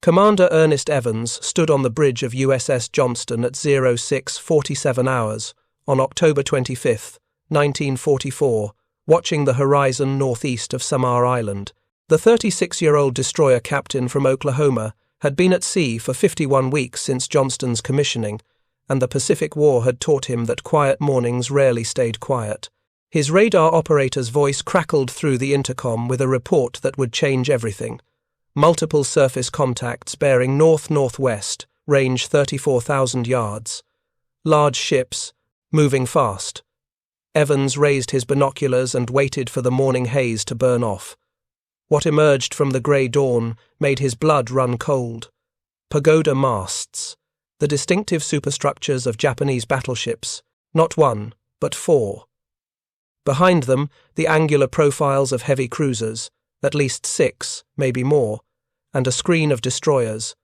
Commander Ernest Evans stood on the bridge of USS Johnston at 06:47 hours on October 25, 1944, watching the horizon northeast of Samar Island. The 36-year-old destroyer captain from Oklahoma had been at sea for 51 weeks since Johnston's commissioning, and the Pacific War had taught him that quiet mornings rarely stayed quiet. His radar operator's voice crackled through the intercom with a report that would change everything. Multiple surface contacts bearing north-northwest, range 34,000 yards. Large ships, moving fast. Evans raised his binoculars and waited for the morning haze to burn off. What emerged from the grey dawn made his blood run cold. Pagoda masts, the distinctive superstructures of Japanese battleships, not one, but 4. Behind them, the angular profiles of heavy cruisers, at least 6, maybe more, and a screen of destroyers.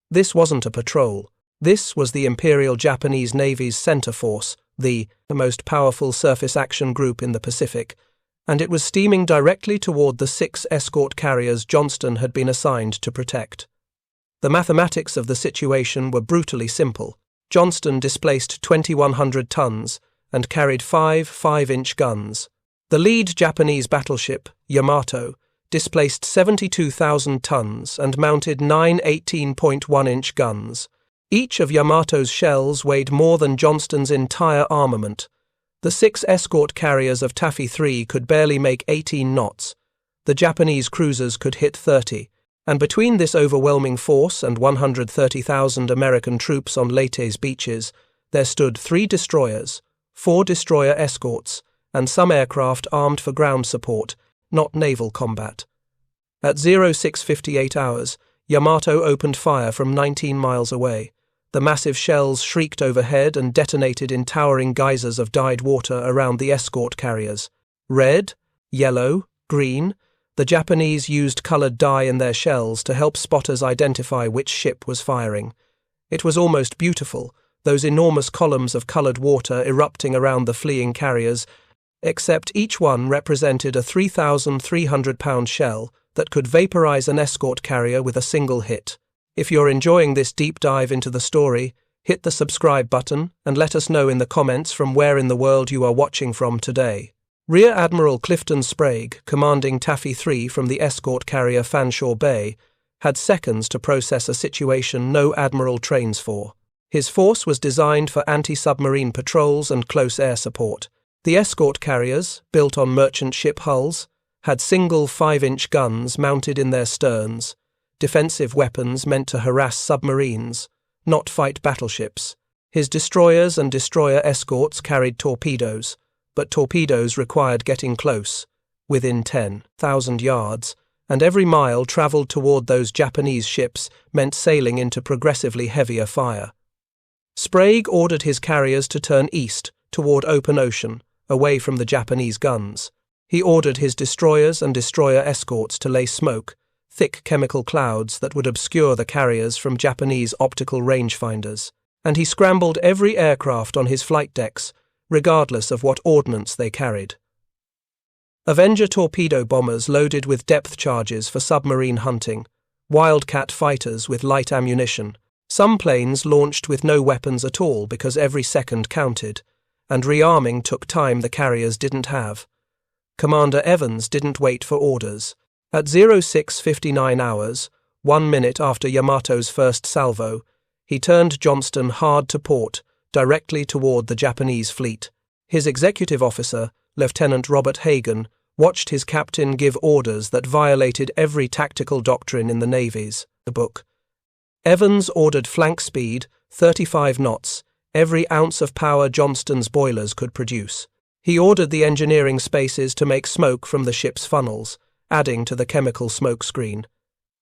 This wasn't a patrol. This was the Imperial Japanese Navy's center force, the most powerful surface action group in the Pacific, and it was steaming directly toward the 6 escort carriers Johnston had been assigned to protect. The mathematics of the situation were brutally simple. Johnston displaced 2,100 tons and carried 5 5-inch guns. The lead Japanese battleship, Yamato, displaced 72,000 tons and mounted 9 18.1-inch guns. Each of Yamato's shells weighed more than Johnston's entire armament. The 6 escort carriers of Taffy 3 could barely make 18 knots. The Japanese cruisers could hit 30, and between this overwhelming force and 130,000 American troops on Leyte's beaches, there stood 3 destroyers, 4 destroyer escorts, and some aircraft armed for ground support, not naval combat. At 06:58 hours, Yamato opened fire from 19 miles away. The massive shells shrieked overhead and detonated in towering geysers of dyed water around the escort carriers. Red, yellow, green, the Japanese used colored dye in their shells to help spotters identify which ship was firing. It was almost beautiful, those enormous columns of colored water erupting around the fleeing carriers, except each one represented a 3,300-pound shell that could vaporize an escort carrier with a single hit. If you're enjoying this deep dive into the story, hit the subscribe button and let us know in the comments from where in the world you are watching from today. Rear Admiral Clifton Sprague, commanding Taffy 3 from the escort carrier Fanshawe Bay, had seconds to process a situation no admiral trains for. His force was designed for anti-submarine patrols and close air support. The escort carriers, built on merchant ship hulls, had single 5-inch guns mounted in their sterns, defensive weapons meant to harass submarines, not fight battleships. His destroyers and destroyer escorts carried torpedoes, but torpedoes required getting close, within 10,000 yards, and every mile travelled toward those Japanese ships meant sailing into progressively heavier fire. Sprague ordered his carriers to turn east, toward open ocean, away from the Japanese guns. He ordered his destroyers and destroyer escorts to lay smoke, thick chemical clouds that would obscure the carriers from Japanese optical rangefinders, and he scrambled every aircraft on his flight decks, regardless of what ordnance they carried. Avenger torpedo bombers loaded with depth charges for submarine hunting, Wildcat fighters with light ammunition, some planes launched with no weapons at all because every second counted, and rearming took time the carriers didn't have. Commander Evans didn't wait for orders. At 06:59 hours, 1 minute after Yamato's first salvo, he turned Johnston hard to port, directly toward the Japanese fleet. His executive officer, Lieutenant Robert Hagan, watched his captain give orders that violated every tactical doctrine in the Navy's book. Evans ordered flank speed, 35 knots, every ounce of power Johnston's boilers could produce. He ordered the engineering spaces to make smoke from the ship's funnels, adding to the chemical smoke screen.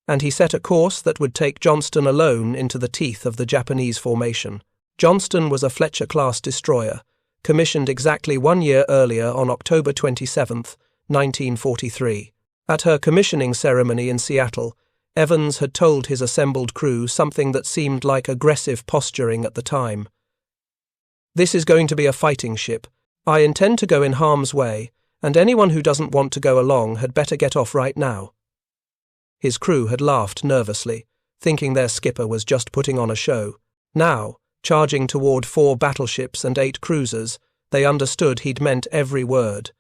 And he set a course that would take Johnston alone into the teeth of the Japanese formation. Johnston was a Fletcher-class destroyer, commissioned exactly 1 year earlier on October 27, 1943. At her commissioning ceremony in Seattle, Evans had told his assembled crew something that seemed like aggressive posturing at the time. "This is going to be a fighting ship. I intend to go in harm's way, and anyone who doesn't want to go along had better get off right now." His crew had laughed nervously, thinking their skipper was just putting on a show. Now, charging toward 4 battleships and 8 cruisers, they understood he'd meant every word.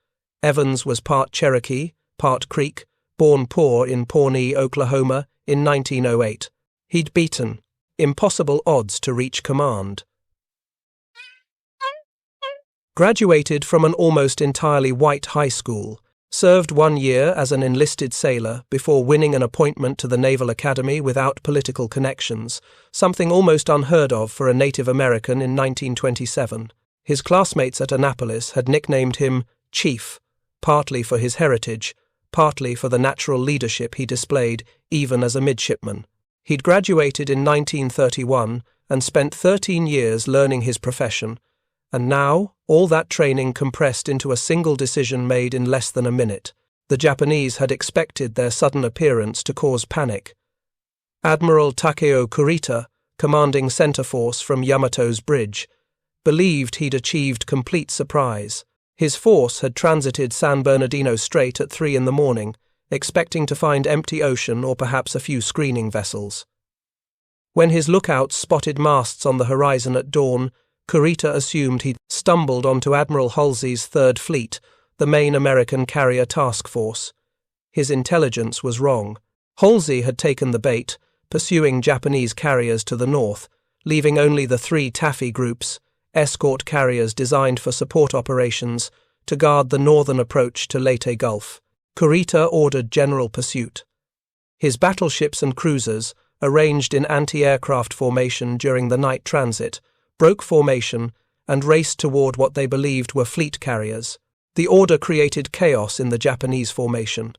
Evans was part Cherokee, part Creek, born poor in Pawnee, Oklahoma, in 1908. He'd beaten impossible odds to reach command. Graduated from an almost entirely white high school, served 1 year as an enlisted sailor before winning an appointment to the Naval Academy without political connections, something almost unheard of for a Native American in 1927. His classmates at Annapolis had nicknamed him Chief, partly for his heritage, partly for the natural leadership he displayed even as a midshipman. He'd graduated in 1931 and spent 13 years learning his profession, and now all that training compressed into a single decision made in less than a minute. The Japanese had expected their sudden appearance to cause panic. Admiral Takeo Kurita, commanding center force from Yamato's bridge, believed he'd achieved complete surprise. His force had transited San Bernardino Strait at 3 in the morning, expecting to find empty ocean or perhaps a few screening vessels. When his lookouts spotted masts on the horizon at dawn, Kurita assumed he'd stumbled onto Admiral Halsey's Third Fleet, the main American carrier task force. His intelligence was wrong. Halsey had taken the bait, pursuing Japanese carriers to the north, leaving only the 3 Taffy groups, escort carriers designed for support operations, to guard the northern approach to Leyte Gulf. Kurita ordered general pursuit. His battleships and cruisers, arranged in anti-aircraft formation during the night transit, broke formation and raced toward what they believed were fleet carriers. The order created chaos in the Japanese formation.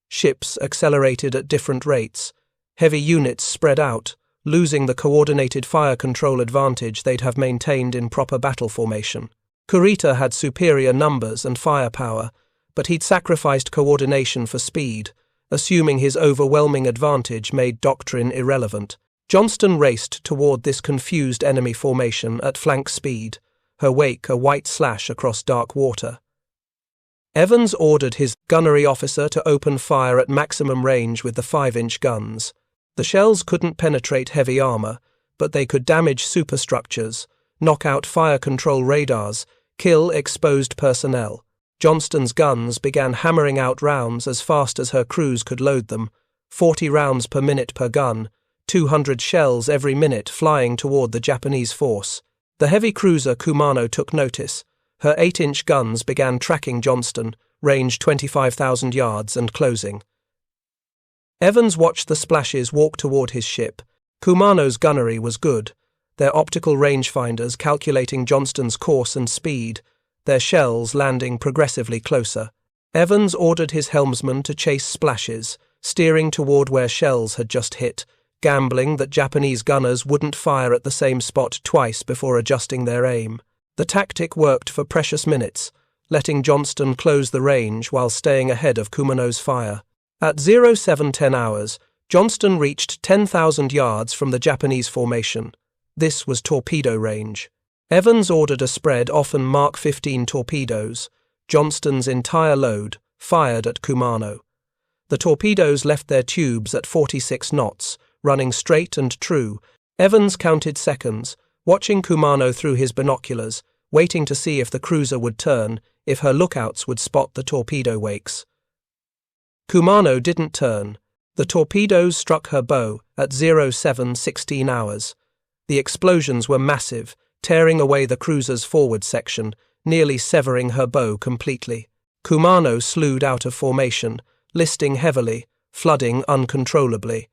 Ships accelerated at different rates. Heavy units spread out, losing the coordinated fire control advantage they'd have maintained in proper battle formation. Kurita had superior numbers and firepower, but he'd sacrificed coordination for speed, assuming his overwhelming advantage made doctrine irrelevant. Johnston raced toward this confused enemy formation at flank speed, her wake a white slash across dark water. Evans ordered his gunnery officer to open fire at maximum range with the 5-inch guns. The shells couldn't penetrate heavy armor, but they could damage superstructures, knock out fire control radars, kill exposed personnel. Johnston's guns began hammering out rounds as fast as her crews could load them, 40 rounds per minute per gun, 200 shells every minute flying toward the Japanese force. The heavy cruiser Kumano took notice. Her 8-inch guns began tracking Johnston, range 25,000 yards and closing. Evans watched the splashes walk toward his ship. Kumano's gunnery was good, their optical rangefinders calculating Johnston's course and speed, their shells landing progressively closer. Evans ordered his helmsman to chase splashes, steering toward where shells had just hit, gambling that Japanese gunners wouldn't fire at the same spot twice before adjusting their aim. The tactic worked for precious minutes, letting Johnston close the range while staying ahead of Kumano's fire. At 0710 hours, Johnston reached 10,000 yards from the Japanese formation. This was torpedo range. Evans ordered a spread often Mark 15 torpedoes, Johnston's entire load, fired at Kumano. The torpedoes left their tubes at 46 knots, running straight and true. Evans counted seconds, watching Kumano through his binoculars, waiting to see if the cruiser would turn, if her lookouts would spot the torpedo wakes. Kumano didn't turn. The torpedoes struck her bow at 0716 hours. The explosions were massive, tearing away the cruiser's forward section, nearly severing her bow completely. Kumano slewed out of formation, listing heavily, flooding uncontrollably.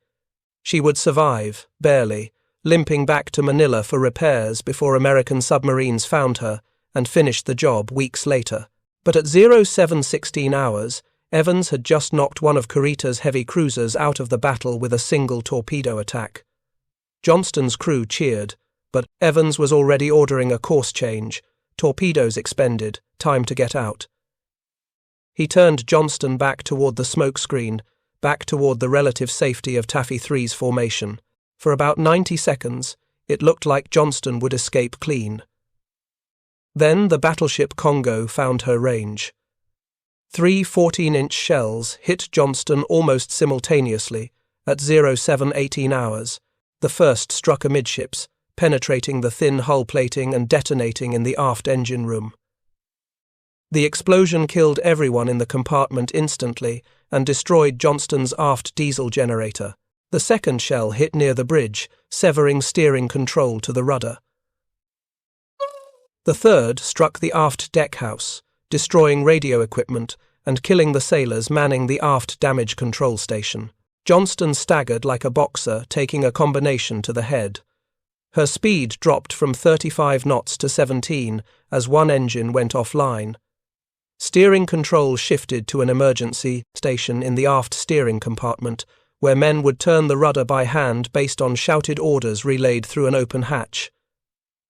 She would survive, barely, limping back to Manila for repairs before American submarines found her and finished the job weeks later. But at 0716 hours, Evans had just knocked one of Kurita's heavy cruisers out of the battle with a single torpedo attack. Johnston's crew cheered, but Evans was already ordering a course change. Torpedoes expended, time to get out. He turned Johnston back toward the smoke screen, back toward the relative safety of Taffy 3's formation. For about 90 seconds, it looked like Johnston would escape clean. Then the battleship Congo found her range. 3 14-inch shells hit Johnston almost simultaneously at 0718 hours. The first struck amidships, penetrating the thin hull plating and detonating in the aft engine room. The explosion killed everyone in the compartment instantly and destroyed Johnston's aft diesel generator. The second shell hit near the bridge, severing steering control to the rudder. The third struck the aft deckhouse, destroying radio equipment and killing the sailors manning the aft damage control station. Johnston staggered like a boxer, taking a combination to the head. Her speed dropped from 35 knots to 17 as one engine went offline. Steering control shifted to an emergency station in the aft steering compartment, where men would turn the rudder by hand based on shouted orders relayed through an open hatch.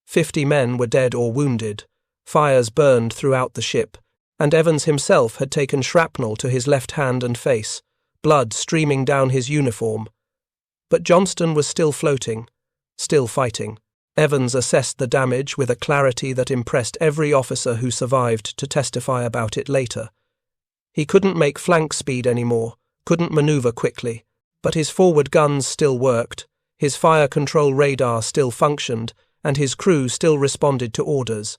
50 men were dead or wounded. Fires burned throughout the ship, and Evans himself had taken shrapnel to his left hand and face, blood streaming down his uniform. But Johnston was still floating, still fighting. Evans assessed the damage with a clarity that impressed every officer who survived to testify about it later. He couldn't make flank speed anymore, couldn't maneuver quickly, but his forward guns still worked, his fire control radar still functioned, and his crew still responded to orders.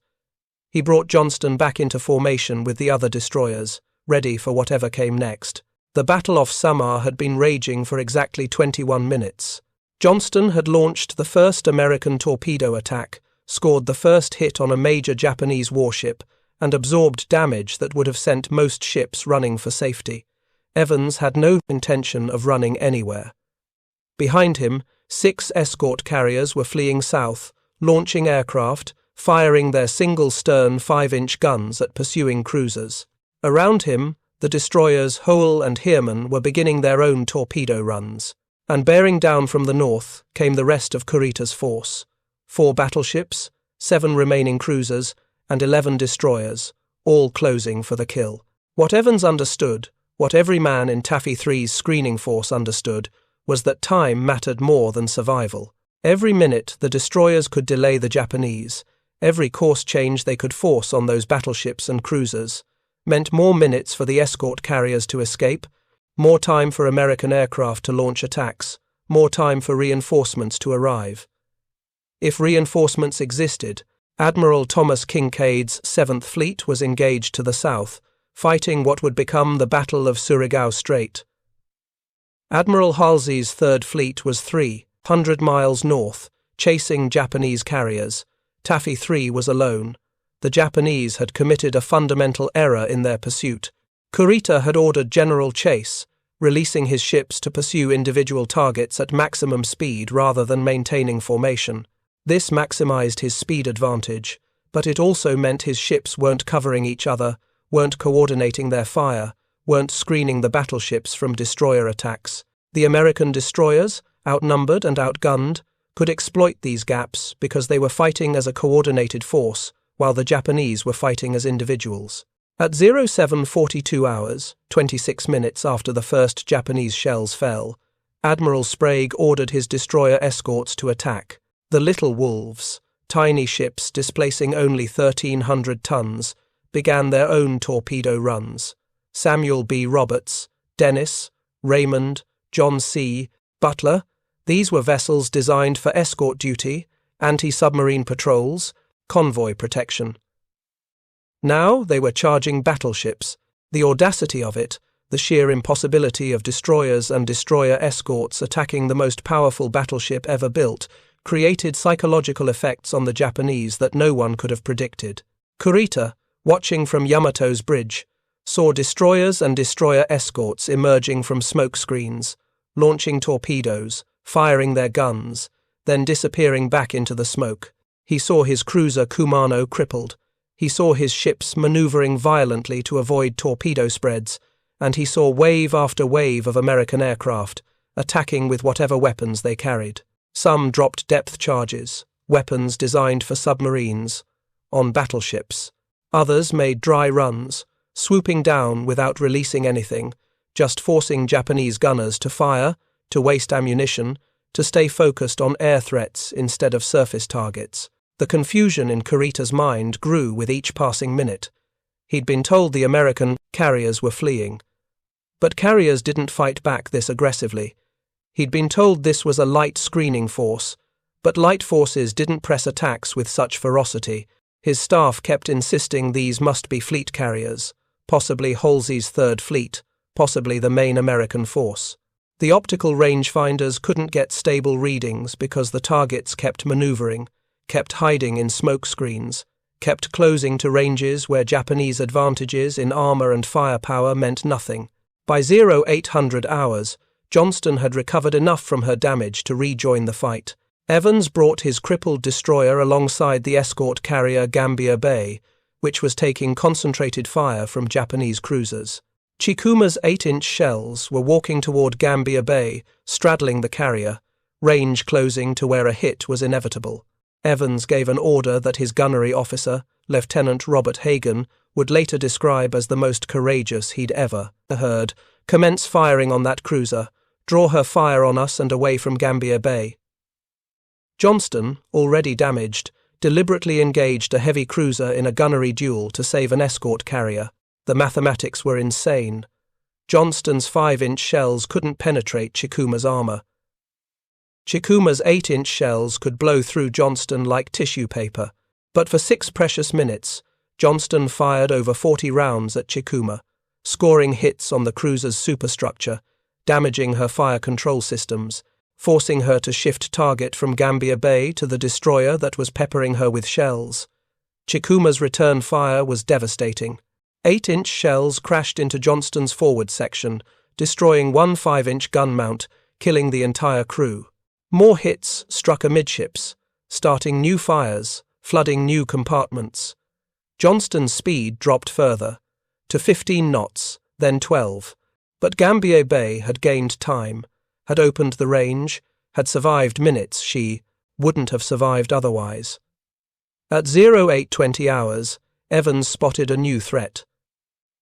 He brought Johnston back into formation with the other destroyers, ready for whatever came next. The battle off Samar had been raging for exactly 21 minutes. Johnston had launched the first American torpedo attack, scored the first hit on a major Japanese warship, and absorbed damage that would have sent most ships running for safety. Evans had no intention of running anywhere. Behind him, 6 escort carriers were fleeing south, launching aircraft, firing their single-stern 5-inch guns at pursuing cruisers. Around him, the destroyers Hole and Heermann were beginning their own torpedo runs. And bearing down from the north came the rest of Kurita's force. 4 battleships, 7 remaining cruisers, and 11 destroyers, all closing for the kill. What Evans understood, what every man in Taffy 3's screening force understood, was that time mattered more than survival. Every minute the destroyers could delay the Japanese, every course change they could force on those battleships and cruisers, meant more minutes for the escort carriers to escape, more time for American aircraft to launch attacks, more time for reinforcements to arrive. If reinforcements existed, Admiral Thomas Kinkaid's 7th Fleet was engaged to the south, fighting what would become the Battle of Surigao Strait. Admiral Halsey's 3rd Fleet was 300 miles north, chasing Japanese carriers. Taffy 3 was alone. The Japanese had committed a fundamental error in their pursuit. Kurita had ordered General Chase, releasing his ships to pursue individual targets at maximum speed rather than maintaining formation. This maximized his speed advantage, but it also meant his ships weren't covering each other, weren't coordinating their fire, weren't screening the battleships from destroyer attacks. The American destroyers, outnumbered and outgunned, could exploit these gaps because they were fighting as a coordinated force, while the Japanese were fighting as individuals. At 07:42 hours, 26 minutes after the first Japanese shells fell, Admiral Sprague ordered his destroyer escorts to attack. The Little Wolves, tiny ships displacing only 1,300 tons, began their own torpedo runs. Samuel B. Roberts, Dennis, Raymond, John C. Butler, these were vessels designed for escort duty, anti-submarine patrols, convoy protection. Now they were charging battleships. The audacity of it, the sheer impossibility of destroyers and destroyer escorts attacking the most powerful battleship ever built, created psychological effects on the Japanese that no one could have predicted. Kurita, watching from Yamato's bridge, saw destroyers and destroyer escorts emerging from smoke screens, launching torpedoes, firing their guns, then disappearing back into the smoke. He saw his cruiser Kumano crippled. He saw his ships maneuvering violently to avoid torpedo spreads, and he saw wave after wave of American aircraft, attacking with whatever weapons they carried. Some dropped depth charges, weapons designed for submarines, on battleships. Others made dry runs, swooping down without releasing anything, just forcing Japanese gunners to fire, to waste ammunition, to stay focused on air threats instead of surface targets. The confusion in Kurita's mind grew with each passing minute. He'd been told the American carriers were fleeing. But carriers didn't fight back this aggressively. He'd been told this was a light screening force, but light forces didn't press attacks with such ferocity. His staff kept insisting these must be fleet carriers, possibly Halsey's Third Fleet, possibly the main American force. The optical rangefinders couldn't get stable readings because the targets kept maneuvering, kept hiding in smoke screens, kept closing to ranges where Japanese advantages in armor and firepower meant nothing. By 0800 hours, Johnston had recovered enough from her damage to rejoin the fight. Evans brought his crippled destroyer alongside the escort carrier Gambier Bay, which was taking concentrated fire from Japanese cruisers. Chikuma's 8-inch shells were walking toward Gambier Bay, straddling the carrier, range closing to where a hit was inevitable. Evans gave an order that his gunnery officer, Lieutenant Robert Hagan, would later describe as the most courageous he'd ever heard. Commence firing on that cruiser. Draw her fire on us and away from Gambier Bay. Johnston, already damaged, deliberately engaged a heavy cruiser in a gunnery duel to save an escort carrier. The mathematics were insane. Johnston's 5-inch shells couldn't penetrate Chikuma's armor. Chikuma's 8-inch shells could blow through Johnston like tissue paper, but for 6 precious minutes, Johnston fired over 40 rounds at Chikuma, scoring hits on the cruiser's superstructure, damaging her fire control systems, forcing her to shift target from Gambier Bay to the destroyer that was peppering her with shells. Chikuma's return fire was devastating. 8-inch shells crashed into Johnston's forward section, destroying one 5-inch gun mount, killing the entire crew. More hits struck amidships, starting new fires, flooding new compartments. Johnston's speed dropped further, to 15 knots, then 12. But Gambier Bay had gained time, had opened the range, had survived minutes she wouldn't have survived otherwise. At 0820 hours, Evans spotted a new threat.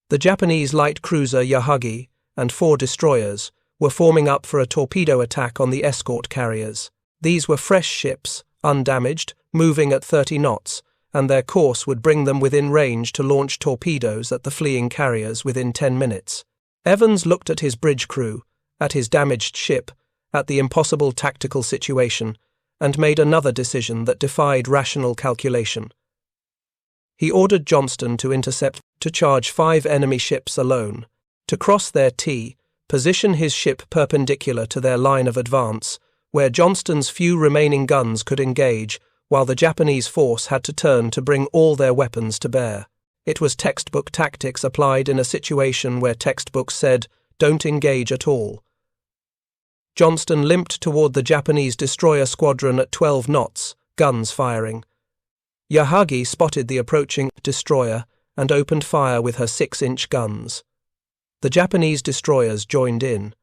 The Japanese light cruiser Yahagi and 4 destroyers were forming up for a torpedo attack on the escort carriers. These were fresh ships, undamaged, moving at 30 knots, and their course would bring them within range to launch torpedoes at the fleeing carriers within 10 minutes. Evans looked at his bridge crew, at his damaged ship, at the impossible tactical situation, and made another decision that defied rational calculation. He ordered Johnston to intercept, to charge 5 enemy ships alone, to cross their T, position his ship perpendicular to their line of advance, where Johnston's few remaining guns could engage, while the Japanese force had to turn to bring all their weapons to bear. It was textbook tactics applied in a situation where textbooks said, "Don't engage at all." Johnston limped toward the Japanese destroyer squadron at 12 knots, guns firing. Yahagi spotted the approaching destroyer and opened fire with her 6-inch guns. The Japanese destroyers joined in.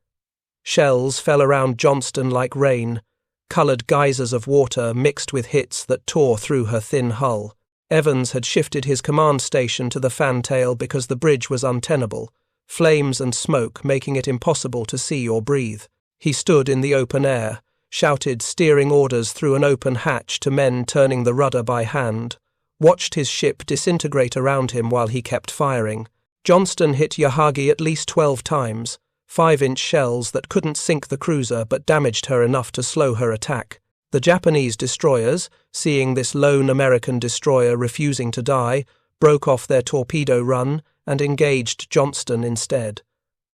Shells fell around Johnston like rain, colored geysers of water mixed with hits that tore through her thin hull. Evans had shifted his command station to the fantail because the bridge was untenable, flames and smoke making it impossible to see or breathe. He stood in the open air, shouted steering orders through an open hatch to men turning the rudder by hand, watched his ship disintegrate around him while he kept firing. Johnston hit Yahagi at least 12 times, 5-inch shells that couldn't sink the cruiser but damaged her enough to slow her attack. The Japanese destroyers, seeing this lone American destroyer refusing to die, broke off their torpedo run and engaged Johnston instead.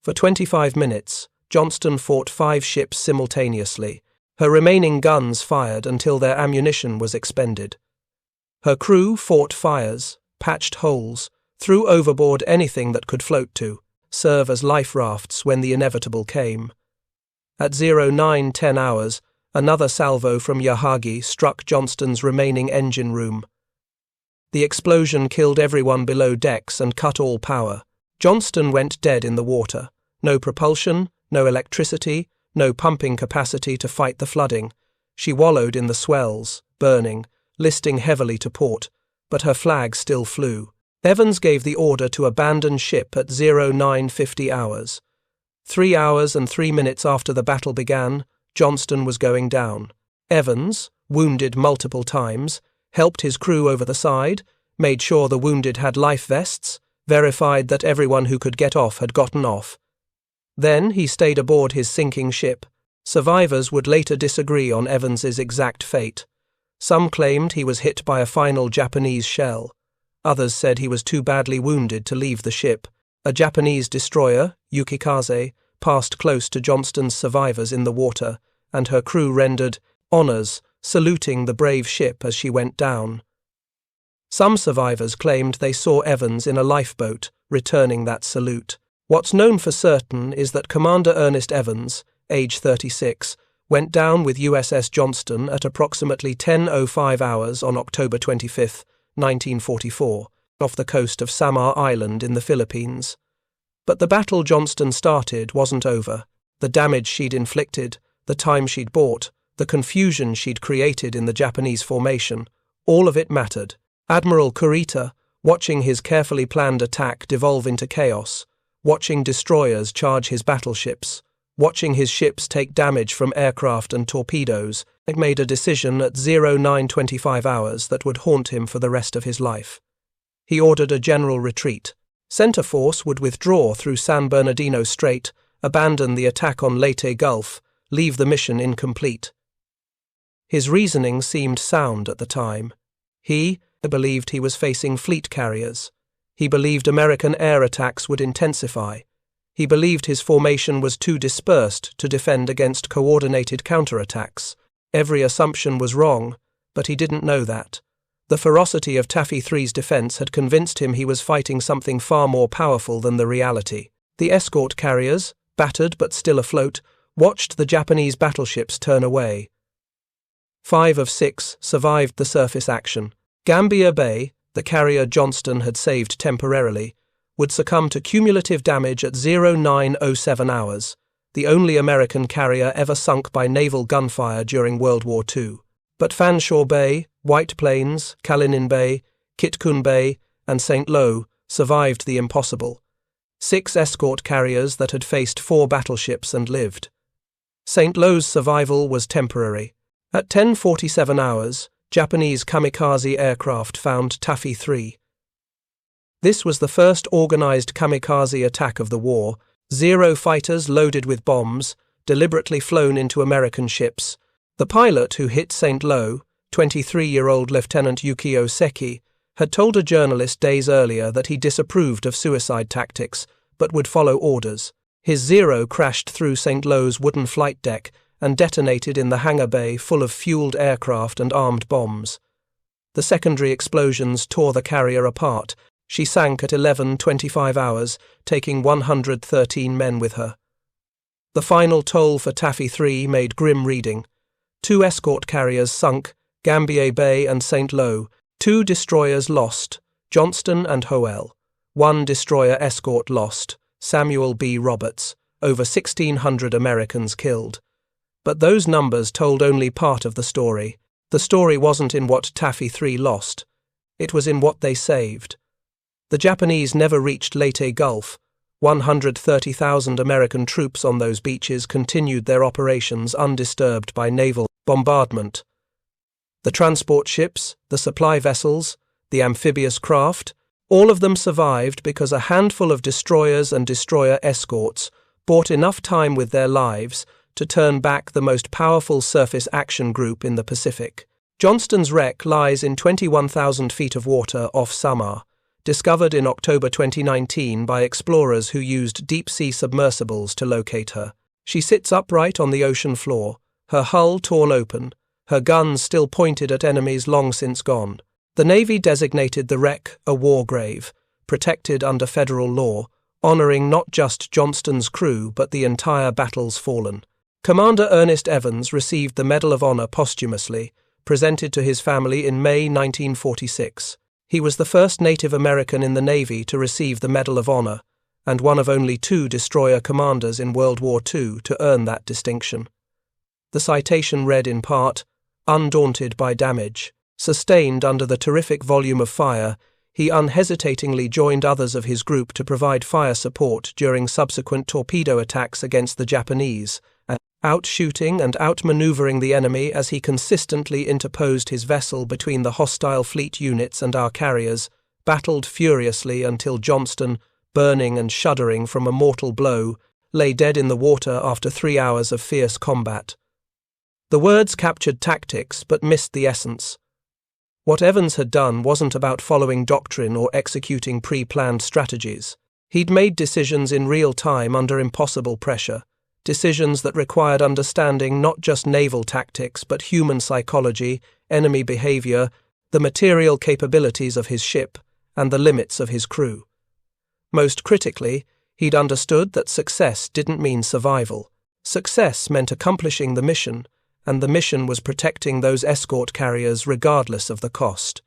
For 25 minutes, Johnston fought 5 ships simultaneously. Her remaining guns fired until their ammunition was expended. Her crew fought fires, patched holes, threw overboard anything that could float to, serve as life rafts when the inevitable came. At 0910 hours, another salvo from Yahagi struck Johnston's remaining engine room. The explosion killed everyone below decks and cut all power. Johnston went dead in the water. No propulsion, no electricity, no pumping capacity to fight the flooding. She wallowed in the swells, burning, listing heavily to port, but her flag still flew. Evans gave the order to abandon ship at 0950 hours. 3 hours and 3 minutes after the battle began, Johnston was going down. Evans, wounded multiple times, helped his crew over the side, made sure the wounded had life vests, verified that everyone who could get off had gotten off. Then he stayed aboard his sinking ship, Survivors would later disagree on Evans's exact fate. Some claimed he was hit by a final Japanese shell. Others said he was too badly wounded to leave the ship. A Japanese destroyer, Yukikaze, passed close to Johnston's survivors in the water, and her crew rendered honors, saluting the brave ship as she went down. Some survivors claimed they saw Evans in a lifeboat, returning that salute. What's known for certain is that Commander Ernest Evans, age 36, went down with USS Johnston at approximately 10:05 hours on October 25, 1944, off the coast of Samar Island in the Philippines. But the battle Johnston started wasn't over. The damage she'd inflicted, the time she'd bought, the confusion she'd created in the Japanese formation, all of it mattered. Admiral Kurita, watching his carefully planned attack devolve into chaos, watching destroyers charge his battleships, watching his ships take damage from aircraft and torpedoes, made a decision at 09:25 hours that would haunt him for the rest of his life. He ordered a general retreat. Center Force would withdraw through San Bernardino Strait, abandon the attack on Leyte Gulf, leave the mission incomplete. His reasoning seemed sound at the time. He believed he was facing fleet carriers. He believed American air attacks would intensify. He believed his formation was too dispersed to defend against coordinated counterattacks. Every assumption was wrong, but he didn't know that. The ferocity of Taffy 3's defense had convinced him he was fighting something far more powerful than the reality. The escort carriers, battered but still afloat, watched the Japanese battleships turn away. 5 of 6 survived the surface action. Gambier Bay, the carrier Johnston had saved temporarily, would succumb to cumulative damage at 09:07 hours, the only American carrier ever sunk by naval gunfire during World War II. But Fanshawe Bay, White Plains, Kalinin Bay, Kitkun Bay, and St. Lo survived the impossible. 6 escort carriers that had faced 4 battleships and lived. St. Lo's survival was temporary. At 10:47 hours, Japanese kamikaze aircraft found Taffy 3. This was the first organized kamikaze attack of the war, 0 fighters loaded with bombs, deliberately flown into American ships. The pilot who hit St. Lo, 23-year-old Lieutenant Yukio Seki, had told a journalist days earlier that he disapproved of suicide tactics, but would follow orders. His Zero crashed through St. Lo's wooden flight deck and detonated in the hangar bay full of fueled aircraft and armed bombs. The secondary explosions tore the carrier apart. She sank at 11:25 hours, taking 113 men with her. The final toll for Taffy 3 made grim reading. 2 escort carriers sunk, Gambier Bay and St. Lo. 2 destroyers lost, Johnston and Howell. 1 destroyer escort lost, Samuel B. Roberts. Over 1,600 Americans killed. But those numbers told only part of the story. The story wasn't in what Taffy 3 lost. It was in what they saved. The Japanese never reached Leyte Gulf. 130,000 American troops on those beaches continued their operations undisturbed by naval bombardment. The transport ships, the supply vessels, the amphibious craft, all of them survived because a handful of destroyers and destroyer escorts bought enough time with their lives to turn back the most powerful surface action group in the Pacific. Johnston's wreck lies in 21,000 feet of water off Samar, discovered in October 2019 by explorers who used deep-sea submersibles to locate her. She sits upright on the ocean floor, her hull torn open, her guns still pointed at enemies long since gone. The Navy designated the wreck a war grave, protected under federal law, honoring not just Johnston's crew but the entire battle's fallen. Commander Ernest Evans received the Medal of Honor posthumously, presented to his family in May 1946. He was the first Native American in the Navy to receive the Medal of Honor, and one of only 2 destroyer commanders in World War II to earn that distinction. The citation read in part, "Undaunted by damage, sustained under the terrific volume of fire, he unhesitatingly joined others of his group to provide fire support during subsequent torpedo attacks against the Japanese, out-shooting and out-maneuvering the enemy as he consistently interposed his vessel between the hostile fleet units and our carriers, battled furiously until Johnston, burning and shuddering from a mortal blow, lay dead in the water after 3 hours of fierce combat. The words captured tactics but missed the essence. What Evans had done wasn't about following doctrine or executing pre-planned strategies. He'd made decisions in real time under impossible pressure, decisions that required understanding not just naval tactics but human psychology, enemy behavior, the material capabilities of his ship, and the limits of his crew. Most critically, he'd understood that success didn't mean survival. Success meant accomplishing the mission, and the mission was protecting those escort carriers regardless of the cost.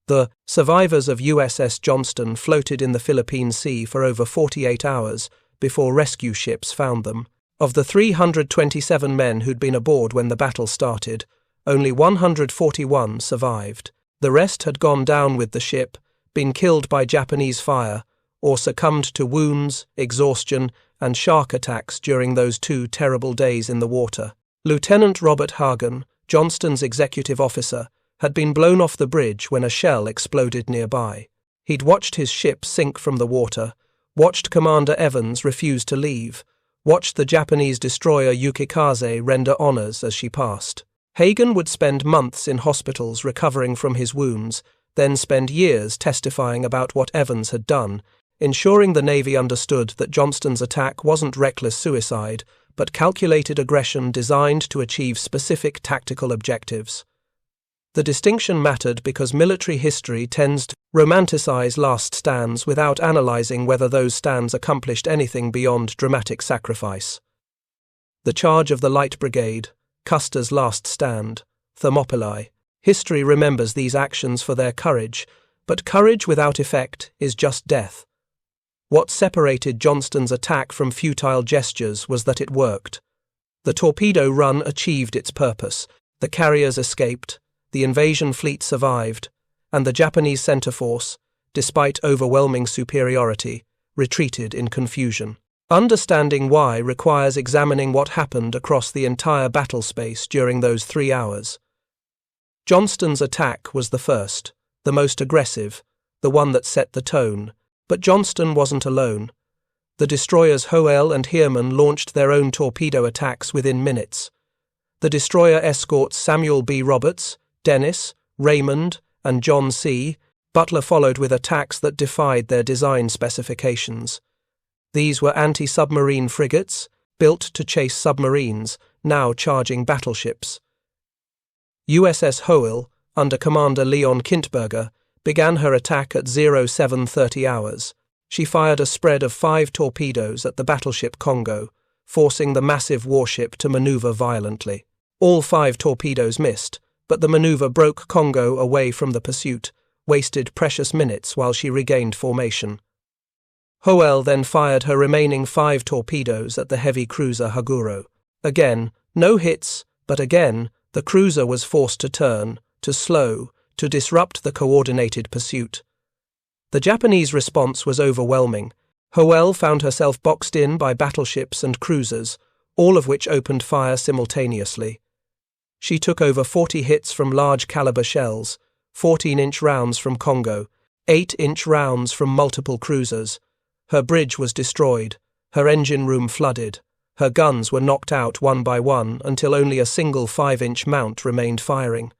The survivors of USS Johnston floated in the Philippine Sea for over 48 hours before rescue ships found them. Of the 327 men who'd been aboard when the battle started, only 141 survived. The rest had gone down with the ship, been killed by Japanese fire, or succumbed to wounds, exhaustion, and shark attacks during those 2 terrible days in the water. Lieutenant Robert Hagen, Johnston's executive officer, had been blown off the bridge when a shell exploded nearby. He'd watched his ship sink from the water, watched Commander Evans refuse to leave, watched the Japanese destroyer Yukikaze render honors as she passed. Hagen would spend months in hospitals recovering from his wounds, then spend years testifying about what Evans had done, ensuring the Navy understood that Johnston's attack wasn't reckless suicide, but calculated aggression designed to achieve specific tactical objectives. The distinction mattered because military history tends to romanticize last stands without analyzing whether those stands accomplished anything beyond dramatic sacrifice. The charge of the Light Brigade, Custer's last stand, Thermopylae. History remembers these actions for their courage, but courage without effect is just death. What separated Johnston's attack from futile gestures was that it worked. The torpedo run achieved its purpose, the carriers escaped, the invasion fleet survived, and the Japanese center force, despite overwhelming superiority, retreated in confusion. Understanding why requires examining what happened across the entire battle space during those 3 hours. Johnston's attack was the first, the most aggressive, the one that set the tone. But Johnston wasn't alone. The destroyers Hoel and Heermann launched their own torpedo attacks within minutes. The destroyer escorts Samuel B. Roberts, Dennis, Raymond, and John C. Butler followed with attacks that defied their design specifications. These were anti-submarine frigates, built to chase submarines, now charging battleships. USS Hoel, under Commander Leon Kintberger, began her attack at 0730 hours. She fired a spread of 5 torpedoes at the battleship Congo, forcing the massive warship to maneuver violently. All 5 torpedoes missed, but the maneuver broke Congo away from the pursuit, wasted precious minutes while she regained formation. Hoel then fired her remaining 5 torpedoes at the heavy cruiser Haguro. Again, no hits, but again, the cruiser was forced to turn, to slow, to disrupt the coordinated pursuit. The Japanese response was overwhelming. Hoel found herself boxed in by battleships and cruisers, all of which opened fire simultaneously. She took over 40 hits from large-caliber shells, 14-inch rounds from Congo, 8-inch rounds from multiple cruisers. Her bridge was destroyed, her engine room flooded, her guns were knocked out one by one until only a single 5-inch mount remained firing.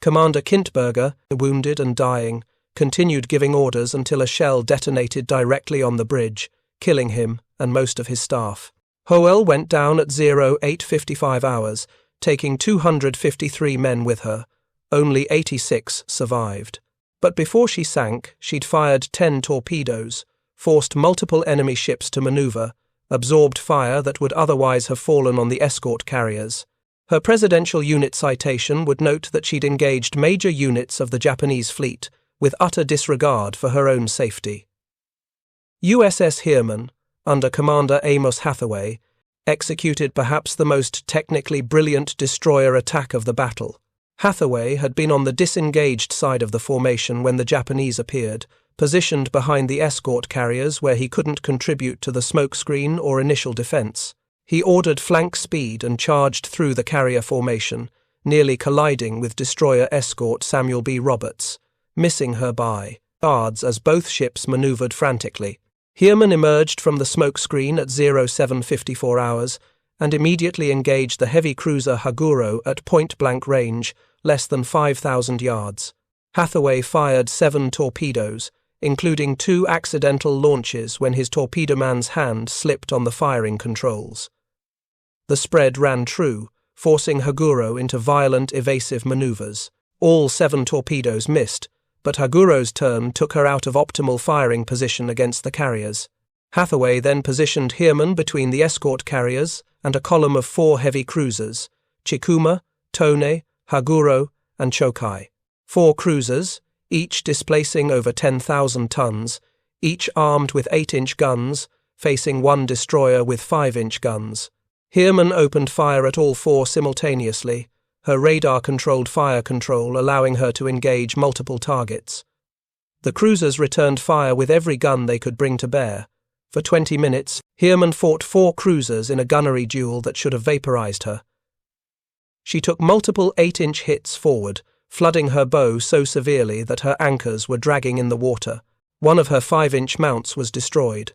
Commander Kintberger, wounded and dying, continued giving orders until a shell detonated directly on the bridge, killing him and most of his staff. Hoel went down at 0855 hours, taking 253 men with her. Only 86 survived. But before she sank, she'd fired 10 torpedoes, forced multiple enemy ships to maneuver, absorbed fire that would otherwise have fallen on the escort carriers. Her presidential unit citation would note that she'd engaged major units of the Japanese fleet with utter disregard for her own safety. USS Heermann, under Commander Amos Hathaway, executed perhaps the most technically brilliant destroyer attack of the battle. Hathaway had been on the disengaged side of the formation when the Japanese appeared, positioned behind the escort carriers where he couldn't contribute to the smokescreen or initial defense. He ordered flank speed and charged through the carrier formation, nearly colliding with destroyer escort Samuel B. Roberts, missing her by yards as both ships maneuvered frantically. Heermann emerged from the smokescreen at 07:54 hours and immediately engaged the heavy cruiser Haguro at point-blank range, less than 5,000 yards. Hathaway fired 7 torpedoes, including 2 accidental launches when his torpedoman's hand slipped on the firing controls. The spread ran true, forcing Haguro into violent evasive maneuvers. All 7 torpedoes missed, but Haguro's turn took her out of optimal firing position against the carriers. Hathaway then positioned Heermann between the escort carriers and a column of 4 heavy cruisers, Chikuma, Tone, Haguro, and Chokai. 4 cruisers, each displacing over 10,000 tons, each armed with 8-inch guns, facing 1 destroyer with 5-inch guns. Heermann opened fire at all 4 simultaneously, her radar-controlled fire control allowing her to engage multiple targets. The cruisers returned fire with every gun they could bring to bear. For 20 minutes, Heermann fought 4 cruisers in a gunnery duel that should have vaporized her. She took multiple 8-inch hits forward, flooding her bow so severely that her anchors were dragging in the water. One of her 5-inch mounts was destroyed.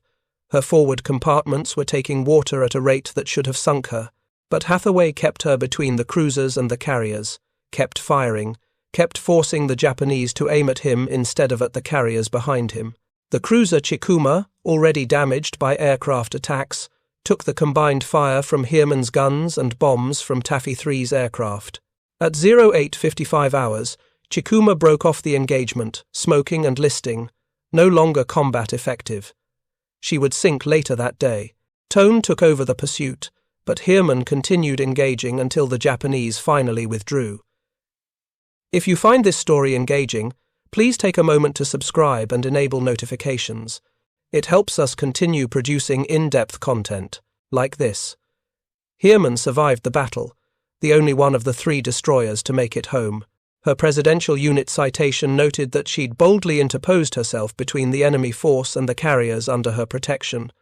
Her forward compartments were taking water at a rate that should have sunk her. But Hathaway kept her between the cruisers and the carriers, kept firing, kept forcing the Japanese to aim at him instead of at the carriers behind him. The cruiser Chikuma, already damaged by aircraft attacks, took the combined fire from Heermann's guns and bombs from Taffy 3's aircraft. At 08:55 hours, Chikuma broke off the engagement, smoking and listing, no longer combat effective. She would sink later that day. Tone took over the pursuit, but Heermann continued engaging until the Japanese finally withdrew. If you find this story engaging, please take a moment to subscribe and enable notifications. It helps us continue producing in-depth content, like this. Heermann survived the battle, the only one of the 3 destroyers to make it home. Her presidential unit citation noted that she'd boldly interposed herself between the enemy force and the carriers under her protection.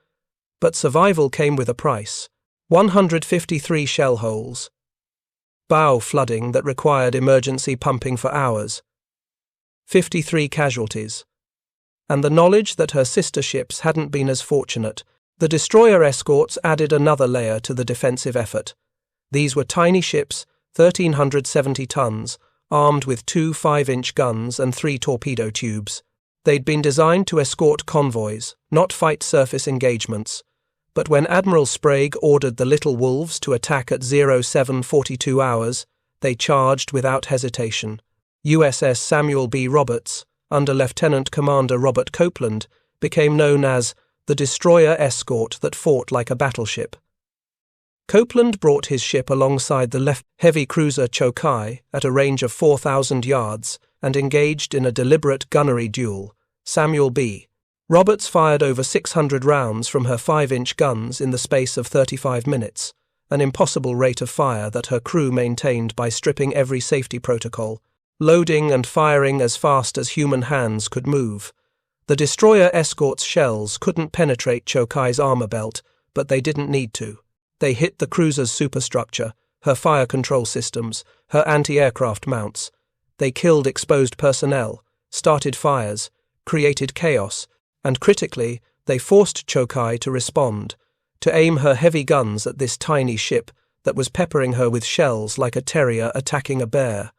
But survival came with a price. 153 shell holes. Bow flooding that required emergency pumping for hours. 53 casualties. And the knowledge that her sister ships hadn't been as fortunate. The destroyer escorts added another layer to the defensive effort. These were tiny ships, 1,370 tons, armed with 2 5-inch guns and 3 torpedo tubes. They'd been designed to escort convoys, not fight surface engagements. But when Admiral Sprague ordered the Little Wolves to attack at 07:42 hours, they charged without hesitation. USS Samuel B. Roberts, under Lieutenant Commander Robert Copeland, became known as the destroyer escort that fought like a battleship. Copeland brought his ship alongside the heavy cruiser Chokai at a range of 4,000 yards and engaged in a deliberate gunnery duel. Samuel B. Roberts fired over 600 rounds from her 5-inch guns in the space of 35 minutes, an impossible rate of fire that her crew maintained by stripping every safety protocol, loading and firing as fast as human hands could move. The destroyer escort's shells couldn't penetrate Chokai's armor belt, but they didn't need to. They hit the cruiser's superstructure, her fire control systems, her anti-aircraft mounts. They killed exposed personnel, started fires, created chaos, and critically, they forced Chokai to respond, to aim her heavy guns at this tiny ship that was peppering her with shells like a terrier attacking a bear.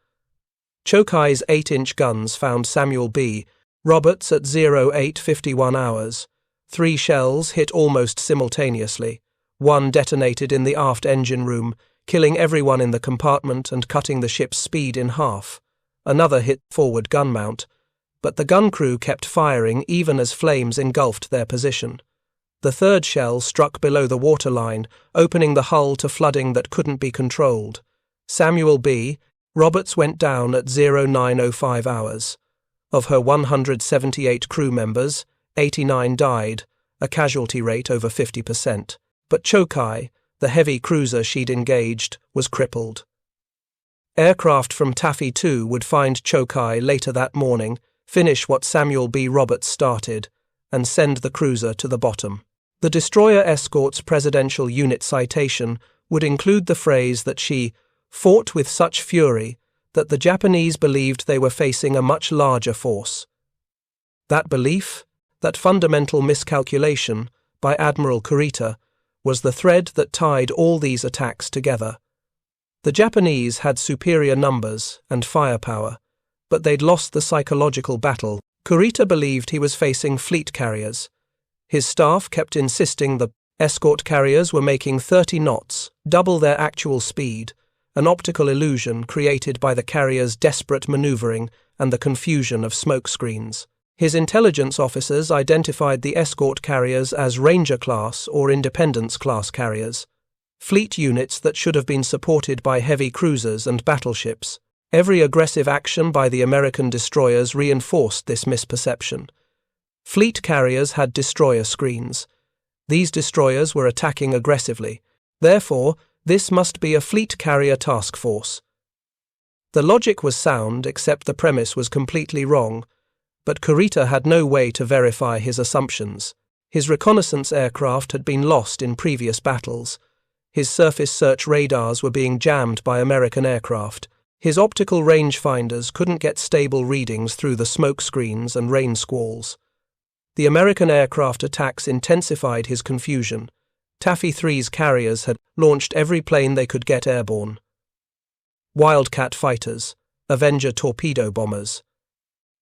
Chokai's 8-inch guns found Samuel B. Roberts at 08:51 hours. 3 shells hit almost simultaneously. 1 detonated in the aft engine room, killing everyone in the compartment and cutting the ship's speed in half. Another hit forward gun mount, but the gun crew kept firing even as flames engulfed their position. The 3rd shell struck below the waterline, opening the hull to flooding that couldn't be controlled. Samuel B. Roberts went down at 09:05 hours. Of her 178 crew members, 89 died, a casualty rate over 50%. But Chokai, the heavy cruiser she'd engaged, was crippled. Aircraft from Taffy 2 would find Chokai later that morning, finish what Samuel B. Roberts started, and send the cruiser to the bottom. The destroyer escort's presidential unit citation would include the phrase that she fought with such fury that the Japanese believed they were facing a much larger force. That belief, That fundamental miscalculation, by Admiral Kurita, was the thread that tied all these attacks together. The Japanese had superior numbers and firepower, but they'd lost the psychological battle. Kurita believed he was facing fleet carriers. His staff kept insisting the escort carriers were making 30 knots, double their actual speed, an optical illusion created by the carriers' desperate maneuvering and the confusion of smoke screens. His intelligence officers identified the escort carriers as Ranger-class or Independence-class carriers, fleet units that should have been supported by heavy cruisers and battleships. Every aggressive action by the American destroyers reinforced this misperception. Fleet carriers had destroyer screens. These destroyers were attacking aggressively. Therefore, this must be a fleet carrier task force. The logic was sound, except the premise was completely wrong. But Kurita had no way to verify his assumptions. His reconnaissance aircraft had been lost in previous battles. His surface search radars were being jammed by American aircraft. His optical rangefinders couldn't get stable readings through the smoke screens and rain squalls. The American aircraft attacks intensified his confusion. Taffy 3's carriers had launched every plane they could get airborne. Wildcat fighters, Avenger torpedo bombers.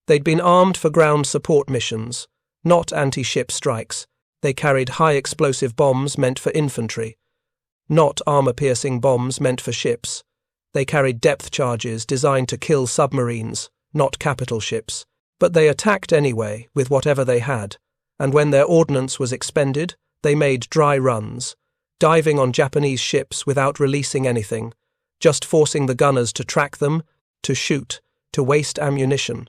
They'd been armed for ground support missions, not anti-ship strikes. They carried high-explosive bombs meant for infantry, not armor-piercing bombs meant for ships. They carried depth charges designed to kill submarines, not capital ships. But they attacked anyway, with whatever they had, and when their ordnance was expended, they made dry runs, diving on Japanese ships without releasing anything, just forcing the gunners to track them, to shoot, to waste ammunition.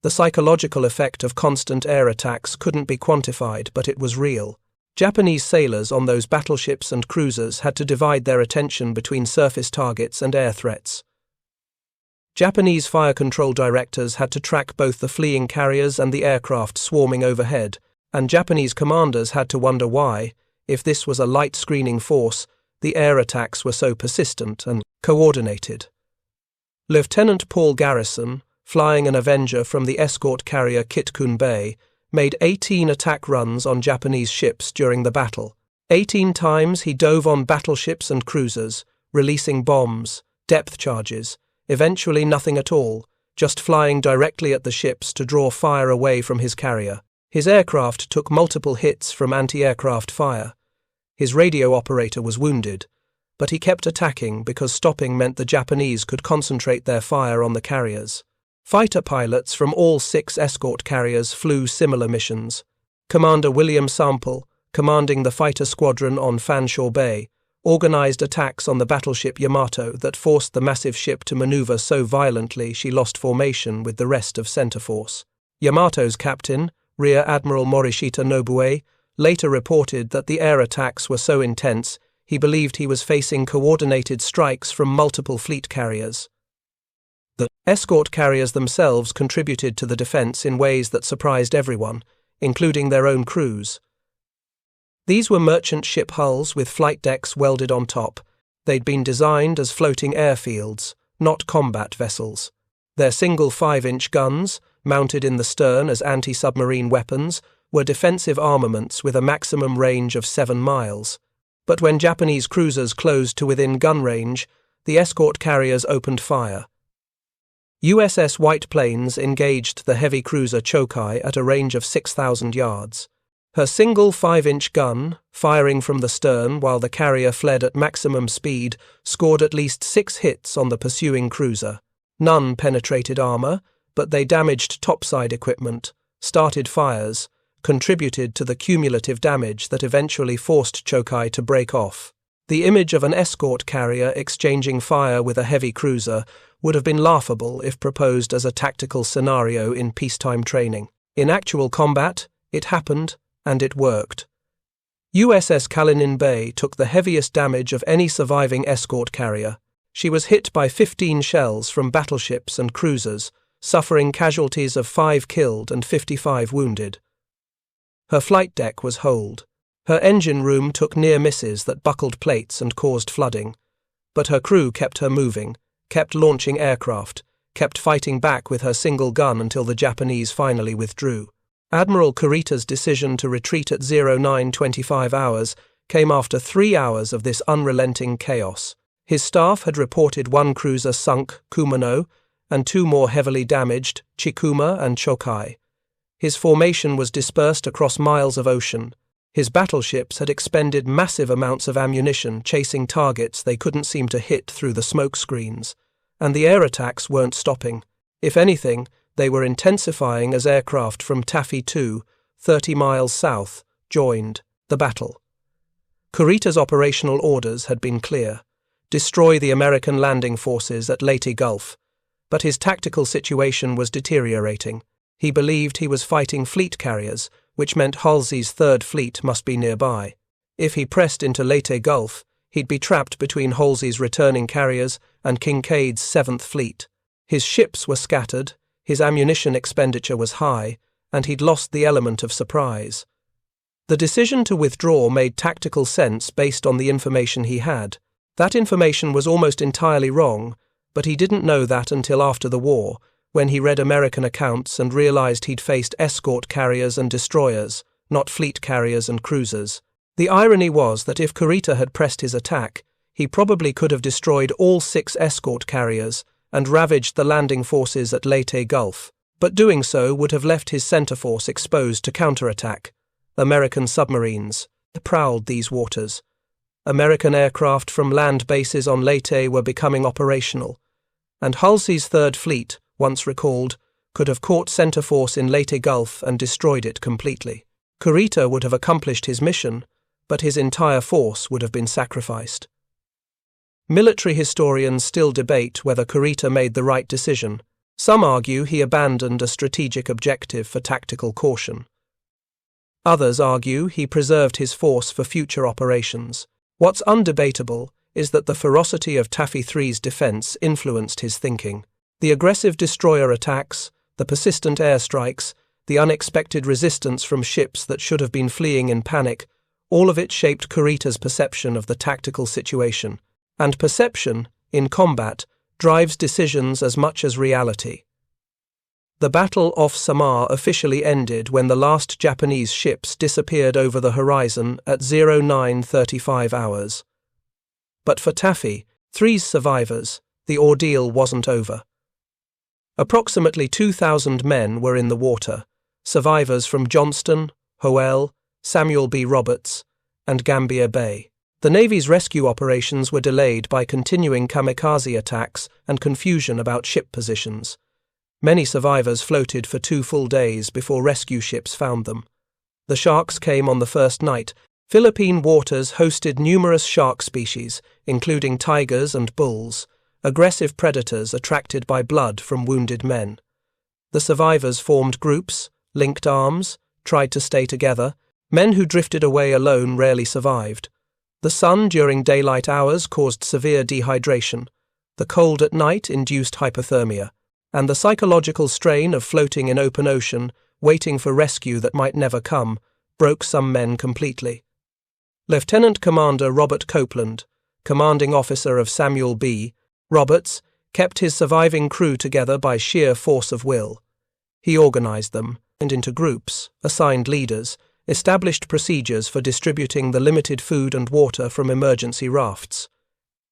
The psychological effect of constant air attacks couldn't be quantified, but it was real. Japanese sailors on those battleships and cruisers had to divide their attention between surface targets and air threats. Japanese fire control directors had to track both the fleeing carriers and the aircraft swarming overhead, and Japanese commanders had to wonder why, if this was a light screening force, the air attacks were so persistent and coordinated. Lieutenant Paul Garrison, flying an Avenger from the escort carrier Kitkun Bay, made 18 attack runs on Japanese ships during the battle. 18 times he dove on battleships and cruisers, releasing bombs, depth charges, eventually nothing at all, just flying directly at the ships to draw fire away from his carrier. His aircraft took multiple hits from anti-aircraft fire. His radio operator was wounded, but he kept attacking because stopping meant the Japanese could concentrate their fire on the carriers. Fighter pilots from all 6 escort carriers flew similar missions. Commander William Sample, commanding the fighter squadron on Fanshawe Bay, organized attacks on the battleship Yamato that forced the massive ship to maneuver so violently she lost formation with the rest of center force. Yamato's captain, Rear Admiral Morishita Nobue, later reported that the air attacks were so intense he believed he was facing coordinated strikes from multiple fleet carriers. The escort carriers themselves contributed to the defense in ways that surprised everyone, including their own crews. These were merchant ship hulls with flight decks welded on top. They'd been designed as floating airfields, not combat vessels. Their single 5-inch guns, mounted in the stern as anti-submarine weapons, were defensive armaments with a maximum range of 7 miles. But when Japanese cruisers closed to within gun range, the escort carriers opened fire. USS White Plains engaged the heavy cruiser Chokai at a range of 6,000 yards. Her single 5-inch gun, firing from the stern while the carrier fled at maximum speed, scored at least 6 hits on the pursuing cruiser. None penetrated armor, but they damaged topside equipment, started fires, contributed to the cumulative damage that eventually forced Chokai to break off. The image of an escort carrier exchanging fire with a heavy cruiser would have been laughable if proposed as a tactical scenario in peacetime training. In actual combat, it happened, and it worked. USS Kalinin Bay took the heaviest damage of any surviving escort carrier. She was hit by 15 shells from battleships and cruisers, suffering casualties of 5 killed and 55 wounded. Her flight deck was holed. Her engine room took near misses that buckled plates and caused flooding. But her crew kept her moving, kept launching aircraft, kept fighting back with her single gun until the Japanese finally withdrew. Admiral Kurita's decision to retreat at 09:25 hours came after 3 hours of this unrelenting chaos. His staff had reported 1 cruiser sunk, Kumano, and 2 more heavily damaged, Chikuma and Chokai. His formation was dispersed across miles of ocean. His battleships had expended massive amounts of ammunition chasing targets they couldn't seem to hit through the smoke screens, and the air attacks weren't stopping. If anything, they were intensifying as aircraft from Taffy 2, 30 miles south, joined the battle. Kurita's operational orders had been clear: destroy the American landing forces at Leyte Gulf, but his tactical situation was deteriorating. He believed he was fighting fleet carriers, which meant Halsey's Third Fleet must be nearby. If he pressed into Leyte Gulf, he'd be trapped between Halsey's returning carriers and Kincaid's Seventh Fleet. His ships were scattered, his ammunition expenditure was high, and he'd lost the element of surprise. The decision to withdraw made tactical sense based on the information he had. That information was almost entirely wrong, but he didn't know that until after the war, when he read American accounts and realized he'd faced escort carriers and destroyers, not fleet carriers and cruisers. The irony was that if Kurita had pressed his attack, he probably could have destroyed all 6 escort carriers and ravaged the landing forces at Leyte Gulf, but doing so would have left his center force exposed to counterattack. American submarines prowled these waters. American aircraft from land bases on Leyte were becoming operational, and Halsey's Third Fleet, once recalled, could have caught center force in Leyte Gulf and destroyed it completely. Kurita would have accomplished his mission, but his entire force would have been sacrificed. Military historians still debate whether Kurita made the right decision. Some argue he abandoned a strategic objective for tactical caution. Others argue he preserved his force for future operations. What's undebatable is that the ferocity of Taffy 3's defense influenced his thinking. The aggressive destroyer attacks, the persistent airstrikes, the unexpected resistance from ships that should have been fleeing in panic, all of it shaped Kurita's perception of the tactical situation. And perception, in combat, drives decisions as much as reality. The battle off Samar officially ended when the last Japanese ships disappeared over the horizon at 09:35 hours. But for Taffy 3's survivors, the ordeal wasn't over. Approximately 2,000 men were in the water, survivors from Johnston, Howell, Samuel B. Roberts, and Gambier Bay. The Navy's rescue operations were delayed by continuing kamikaze attacks and confusion about ship positions. Many survivors floated for 2 full days before rescue ships found them. The sharks came on the first night. Philippine waters hosted numerous shark species, including tigers and bulls, aggressive predators attracted by blood from wounded men. The survivors formed groups, linked arms, tried to stay together. Men who drifted away alone rarely survived. The sun during daylight hours caused severe dehydration. The cold at night induced hypothermia. And the psychological strain of floating in open ocean, waiting for rescue that might never come, broke some men completely. Lieutenant Commander Robert Copeland, commanding officer of Samuel B. Roberts, kept his surviving crew together by sheer force of will. He organized them, and into groups, assigned leaders, established procedures for distributing the limited food and water from emergency rafts.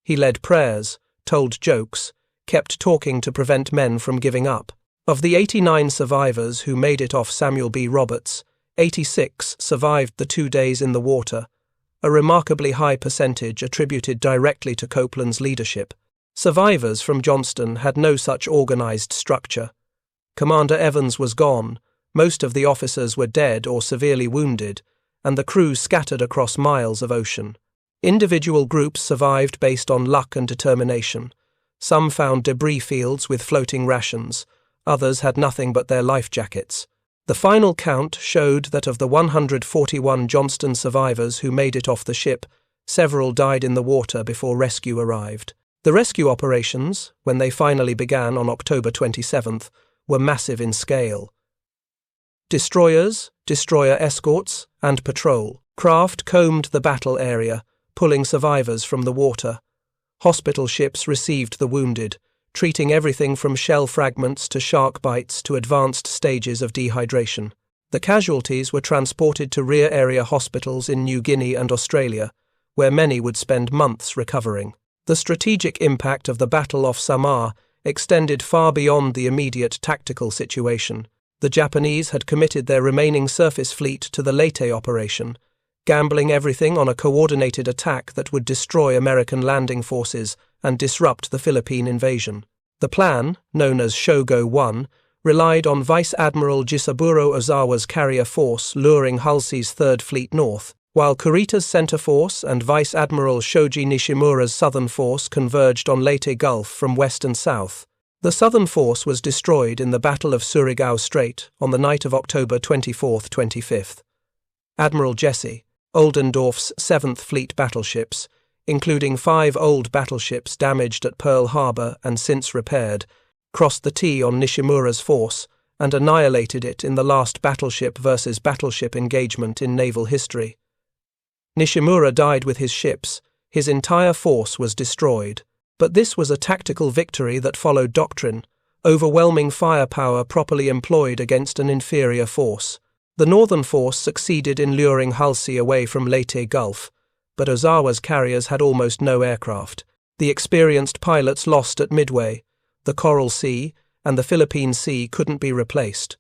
He led prayers, told jokes, kept talking to prevent men from giving up. Of the 89 survivors who made it off Samuel B. Roberts, 86 survived the 2 days in the water, a remarkably high percentage attributed directly to Copeland's leadership. Survivors from Johnston had no such organized structure. Commander Evans was gone, most of the officers were dead or severely wounded, and the crew scattered across miles of ocean. Individual groups survived based on luck and determination. Some found debris fields with floating rations, others had nothing but their life jackets. The final count showed that of the 141 Johnston survivors who made it off the ship, several died in the water before rescue arrived. The rescue operations, when they finally began on October 27th, were massive in scale. Destroyers, destroyer escorts, and patrol craft combed the battle area, pulling survivors from the water. Hospital ships received the wounded, treating everything from shell fragments to shark bites to advanced stages of dehydration. The casualties were transported to rear area hospitals in New Guinea and Australia, where many would spend months recovering. The strategic impact of the Battle off Samar extended far beyond the immediate tactical situation. The Japanese had committed their remaining surface fleet to the Leyte operation, gambling everything on a coordinated attack that would destroy American landing forces and disrupt the Philippine invasion. The plan, known as Shogo 1, relied on Vice Admiral Jisaburo Ozawa's carrier force luring Halsey's Third Fleet north, while Kurita's center force and Vice Admiral Shoji Nishimura's southern force converged on Leyte Gulf from west and south. The southern force was destroyed in the Battle of Surigao Strait on the night of October 24–25. Admiral Jesse, Oldendorf's 7th Fleet battleships, including 5 old battleships damaged at Pearl Harbor and since repaired, crossed the T on Nishimura's force and annihilated it in the last battleship versus battleship engagement in naval history. Nishimura died with his ships, his entire force was destroyed. But this was a tactical victory that followed doctrine, overwhelming firepower properly employed against an inferior force. The northern force succeeded in luring Halsey away from Leyte Gulf, but Ozawa's carriers had almost no aircraft. The experienced pilots lost at Midway, the Coral Sea, and the Philippine Sea couldn't be replaced.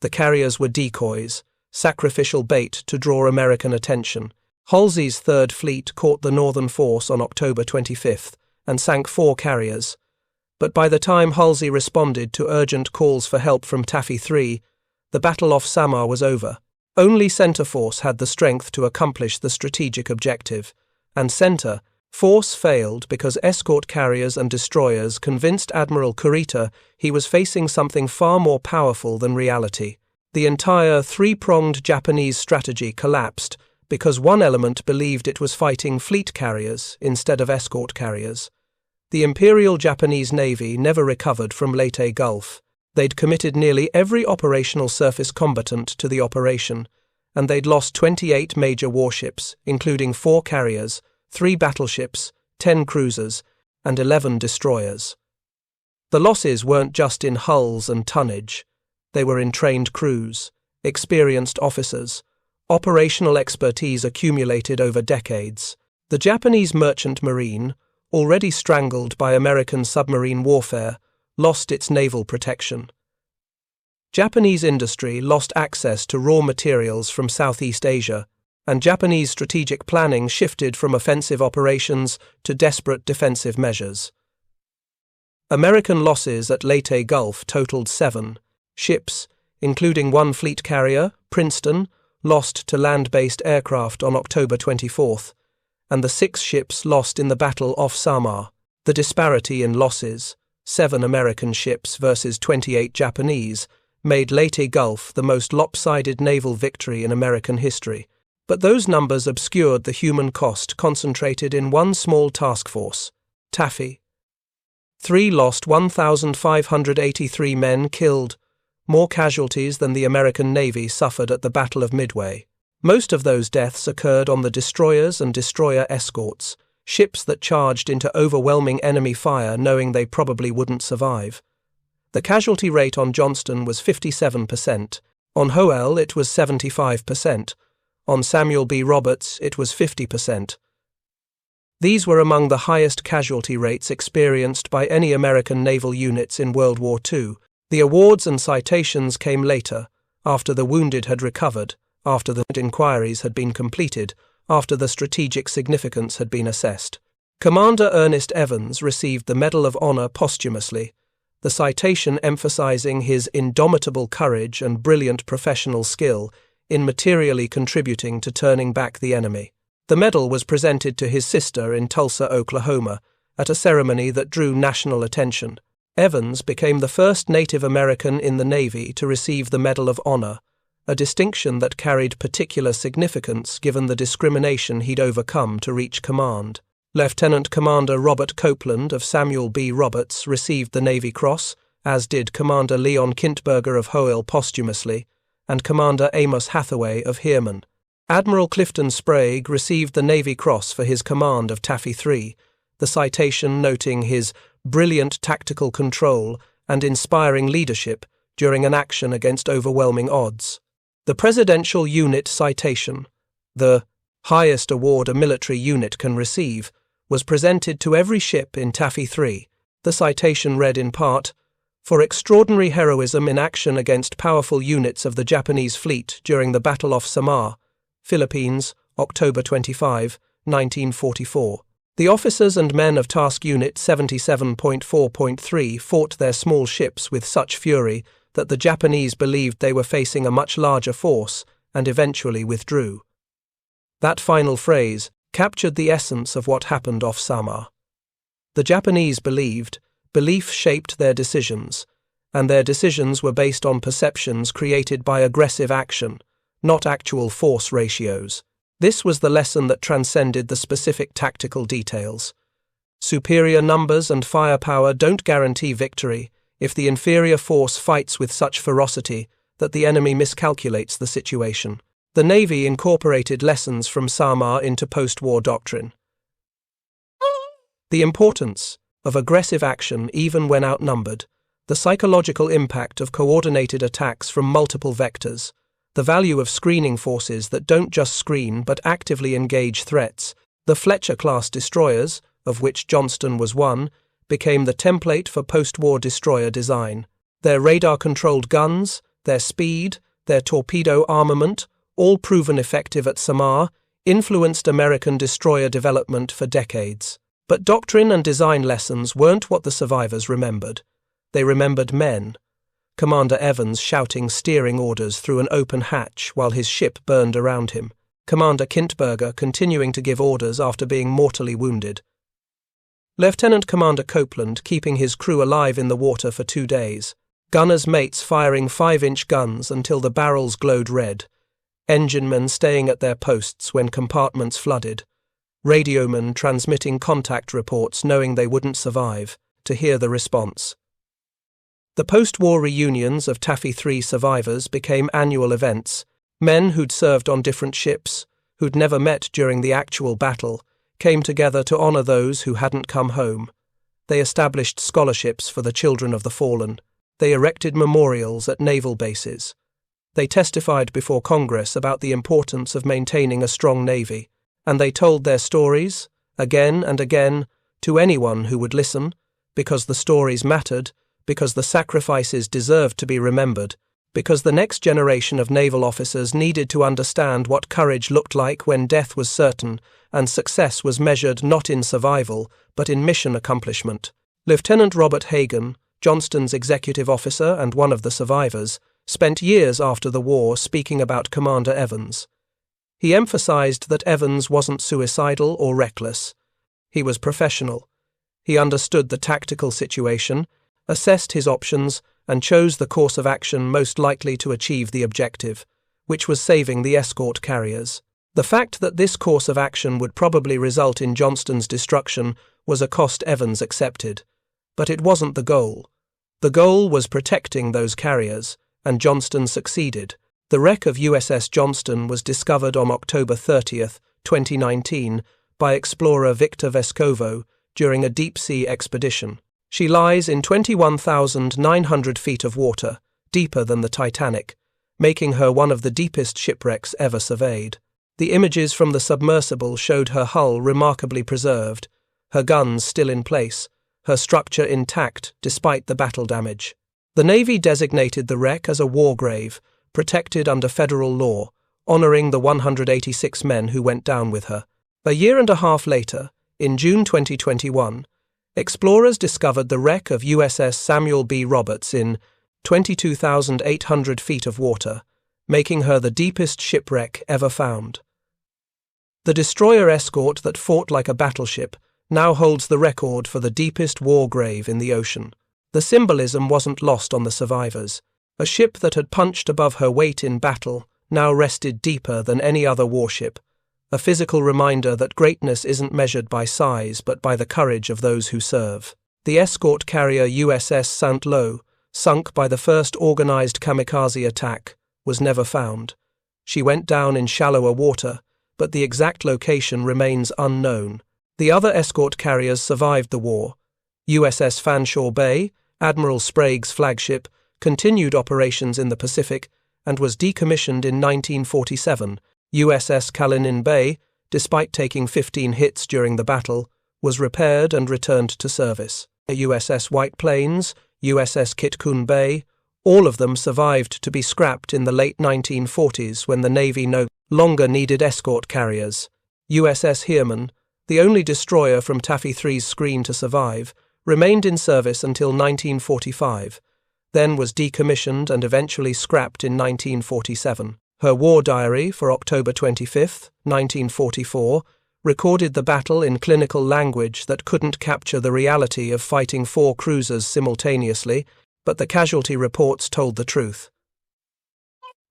The carriers were decoys, sacrificial bait to draw American attention. Halsey's Third Fleet caught the northern force on October 25th, and sank 4 carriers, but by the time Halsey responded to urgent calls for help from Taffy 3, the battle off Samar was over. Only Center Force had the strength to accomplish the strategic objective, and Center Force failed because escort carriers and destroyers convinced Admiral Kurita he was facing something far more powerful than reality. The entire 3-pronged Japanese strategy collapsed because one element believed it was fighting fleet carriers instead of escort carriers. The Imperial Japanese Navy never recovered from Leyte Gulf. They'd committed nearly every operational surface combatant to the operation, and they'd lost 28 major warships, including 4 carriers, 3 battleships, 10 cruisers, and 11 destroyers. The losses weren't just in hulls and tonnage. They were in trained crews, experienced officers, operational expertise accumulated over decades. The Japanese merchant marine, already strangled by American submarine warfare, lost its naval protection. Japanese industry lost access to raw materials from Southeast Asia, and Japanese strategic planning shifted from offensive operations to desperate defensive measures. American losses at Leyte Gulf totaled 7 ships, including 1 fleet carrier, Princeton, lost to land-based aircraft on October 24th, and the 6 ships lost in the battle off Samar. The disparity in losses, 7 American ships versus 28 Japanese, made Leyte Gulf the most lopsided naval victory in American history. But those numbers obscured the human cost concentrated in one small task force, Taffy. 3 lost 1,583 men killed, more casualties than the American Navy suffered at the Battle of Midway. Most of those deaths occurred on the destroyers and destroyer escorts, ships that charged into overwhelming enemy fire knowing they probably wouldn't survive. The casualty rate on Johnston was 57%, on Hoel it was 75%, on Samuel B. Roberts it was 50%. These were among the highest casualty rates experienced by any American naval units in World War II. The awards and citations came later, after the wounded had recovered, after the inquiries had been completed, after the strategic significance had been assessed. Commander Ernest Evans received the Medal of Honor posthumously, the citation emphasizing his indomitable courage and brilliant professional skill in materially contributing to turning back the enemy. The medal was presented to his sister in Tulsa, Oklahoma, at a ceremony that drew national attention. Evans became the first Native American in the Navy to receive the Medal of Honor, a distinction that carried particular significance given the discrimination he'd overcome to reach command. Lieutenant Commander Robert Copeland of Samuel B. Roberts received the Navy Cross, as did Commander Leon Kintberger of Hoel posthumously, and Commander Amos Hathaway of Heermann. Admiral Clifton Sprague received the Navy Cross for his command of Taffy 3, the citation noting his brilliant tactical control and inspiring leadership during an action against overwhelming odds. The Presidential Unit Citation, the highest award a military unit can receive, was presented to every ship in Taffy 3. The citation read in part, "For extraordinary heroism in action against powerful units of the Japanese fleet during the Battle off Samar, Philippines, October 25, 1944. The officers and men of Task Unit 77.4.3 fought their small ships with such fury that the Japanese believed they were facing a much larger force and eventually withdrew." That final phrase captured the essence of what happened off Samar. The Japanese believed, belief shaped their decisions, and their decisions were based on perceptions created by aggressive action, not actual force ratios. This was the lesson that transcended the specific tactical details. Superior numbers and firepower don't guarantee victory if the inferior force fights with such ferocity that the enemy miscalculates the situation. The Navy incorporated lessons from Samar into post-war doctrine. The importance of aggressive action even when outnumbered, the psychological impact of coordinated attacks from multiple vectors, the value of screening forces that don't just screen but actively engage threats. The Fletcher-class destroyers, of which Johnston was one, became the template for post-war destroyer design. Their radar-controlled guns, their speed, their torpedo armament, all proven effective at Samar, influenced American destroyer development for decades. But doctrine and design lessons weren't what the survivors remembered. They remembered men. Commander Evans shouting steering orders through an open hatch while his ship burned around him. Commander Kintberger continuing to give orders after being mortally wounded. Lieutenant Commander Copeland keeping his crew alive in the water for 2 days. Gunners' mates firing 5-inch guns until the barrels glowed red. Enginemen staying at their posts when compartments flooded. Radiomen transmitting contact reports knowing they wouldn't survive, to hear the response. The post-war reunions of Taffy 3 survivors became annual events. Men who'd served on different ships, who'd never met during the actual battle, came together to honor those who hadn't come home. They established scholarships for the children of the fallen. They erected memorials at naval bases. They testified before Congress about the importance of maintaining a strong navy. And they told their stories, again and again, to anyone who would listen, because the stories mattered, because the sacrifices deserved to be remembered, because the next generation of naval officers needed to understand what courage looked like when death was certain and success was measured not in survival, but in mission accomplishment. Lieutenant Robert Hagan, Johnston's executive officer and one of the survivors, spent years after the war speaking about Commander Evans. He emphasized that Evans wasn't suicidal or reckless. He was professional. He understood the tactical situation, assessed his options, and chose the course of action most likely to achieve the objective, which was saving the escort carriers. The fact that this course of action would probably result in Johnston's destruction was a cost Evans accepted. But it wasn't the goal. The goal was protecting those carriers, and Johnston succeeded. The wreck of USS Johnston was discovered on October 30, 2019, by explorer Victor Vescovo during a deep-sea expedition. She lies in 21,900 feet of water, deeper than the Titanic, making her one of the deepest shipwrecks ever surveyed. The images from the submersible showed her hull remarkably preserved, her guns still in place, her structure intact despite the battle damage. The Navy designated the wreck as a war grave, protected under federal law, honoring the 186 men who went down with her. A year and a half later, in June 2021, explorers discovered the wreck of USS Samuel B. Roberts in 22,800 feet of water, making her the deepest shipwreck ever found. The destroyer Escort that fought like a battleship now holds the record for the deepest war grave in the ocean. The symbolism wasn't lost on the survivors. A ship that had punched above her weight in battle now rested deeper than any other warship, a physical reminder that greatness isn't measured by size but by the courage of those who serve. The escort carrier USS St. Lo, sunk by the first organized kamikaze attack, was never found. She went down in shallower water, but the exact location remains unknown. The other escort carriers survived the war. USS Fanshawe Bay, Admiral Sprague's flagship, continued operations in the Pacific, and was decommissioned in 1947. USS Kalinin Bay, despite taking 15 hits during the battle, was repaired and returned to service. USS White Plains, USS Kitkun Bay, all of them survived to be scrapped in the late 1940s when the Navy no longer needed escort carriers. USS Heermann, the only destroyer from Taffy 3's screen to survive, remained in service until 1945, then was decommissioned and eventually scrapped in 1947. Her war diary for October 25, 1944, recorded the battle in clinical language that couldn't capture the reality of fighting 4 cruisers simultaneously, but the casualty reports told the truth.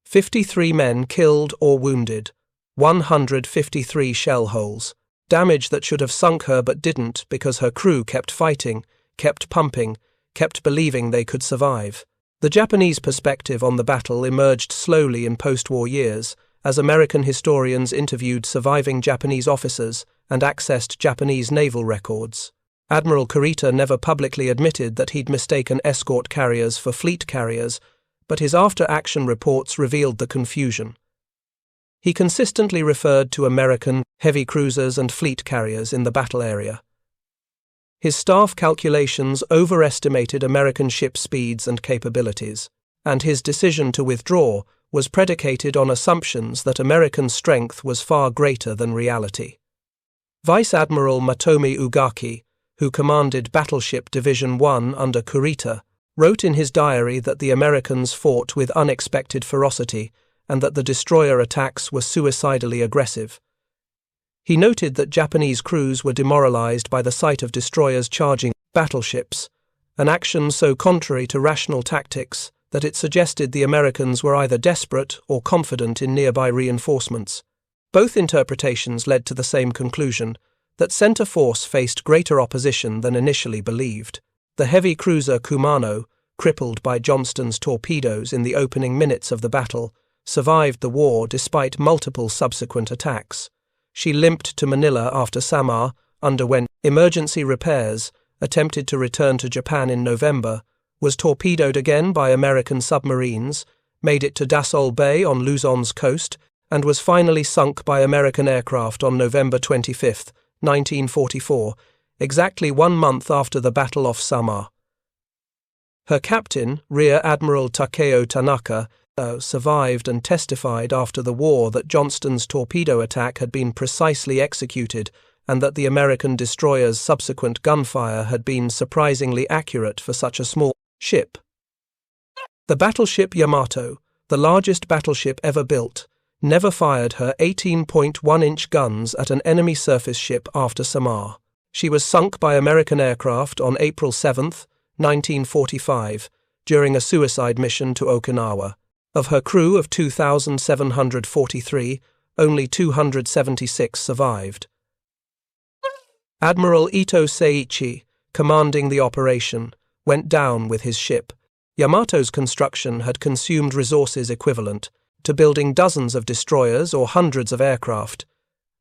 53 men killed or wounded, 153 shell holes, damage that should have sunk her but didn't because her crew kept fighting, kept pumping, kept believing they could survive. The Japanese perspective on the battle emerged slowly in post-war years as American historians interviewed surviving Japanese officers and accessed Japanese naval records. Admiral Kurita never publicly admitted that he'd mistaken escort carriers for fleet carriers, but his after-action reports revealed the confusion. He consistently referred to American heavy cruisers and fleet carriers in the battle area. His staff calculations overestimated American ship speeds and capabilities, and his decision to withdraw was predicated on assumptions that American strength was far greater than reality. Vice Admiral Matomi Ugaki, who commanded Battleship Division 1 under Kurita, wrote in his diary that the Americans fought with unexpected ferocity and that the destroyer attacks were suicidally aggressive. He noted that Japanese crews were demoralized by the sight of destroyers charging battleships, an action so contrary to rational tactics that it suggested the Americans were either desperate or confident in nearby reinforcements. Both interpretations led to the same conclusion, that center force faced greater opposition than initially believed. The heavy cruiser Kumano, crippled by Johnston's torpedoes in the opening minutes of the battle, survived the war despite multiple subsequent attacks. She limped to Manila after Samar underwent emergency repairs, attempted to return to Japan in November, was torpedoed again by American submarines, made it to Dassault Bay on Luzon's coast, and was finally sunk by American aircraft on November 25, 1944, exactly 1 month after the Battle off Samar. Her captain, Rear Admiral Takeo Tanaka, survived and testified after the war that Johnston's torpedo attack had been precisely executed and that the American destroyer's subsequent gunfire had been surprisingly accurate for such a small ship. The battleship Yamato, the largest battleship ever built, never fired her 18.1-inch guns at an enemy surface ship after Samar. She was sunk by American aircraft on April 7, 1945, during a suicide mission to Okinawa. Of her crew of 2,743, only 276 survived. Admiral Ito Seiichi, commanding the operation, went down with his ship. Yamato's construction had consumed resources equivalent to building dozens of destroyers or hundreds of aircraft,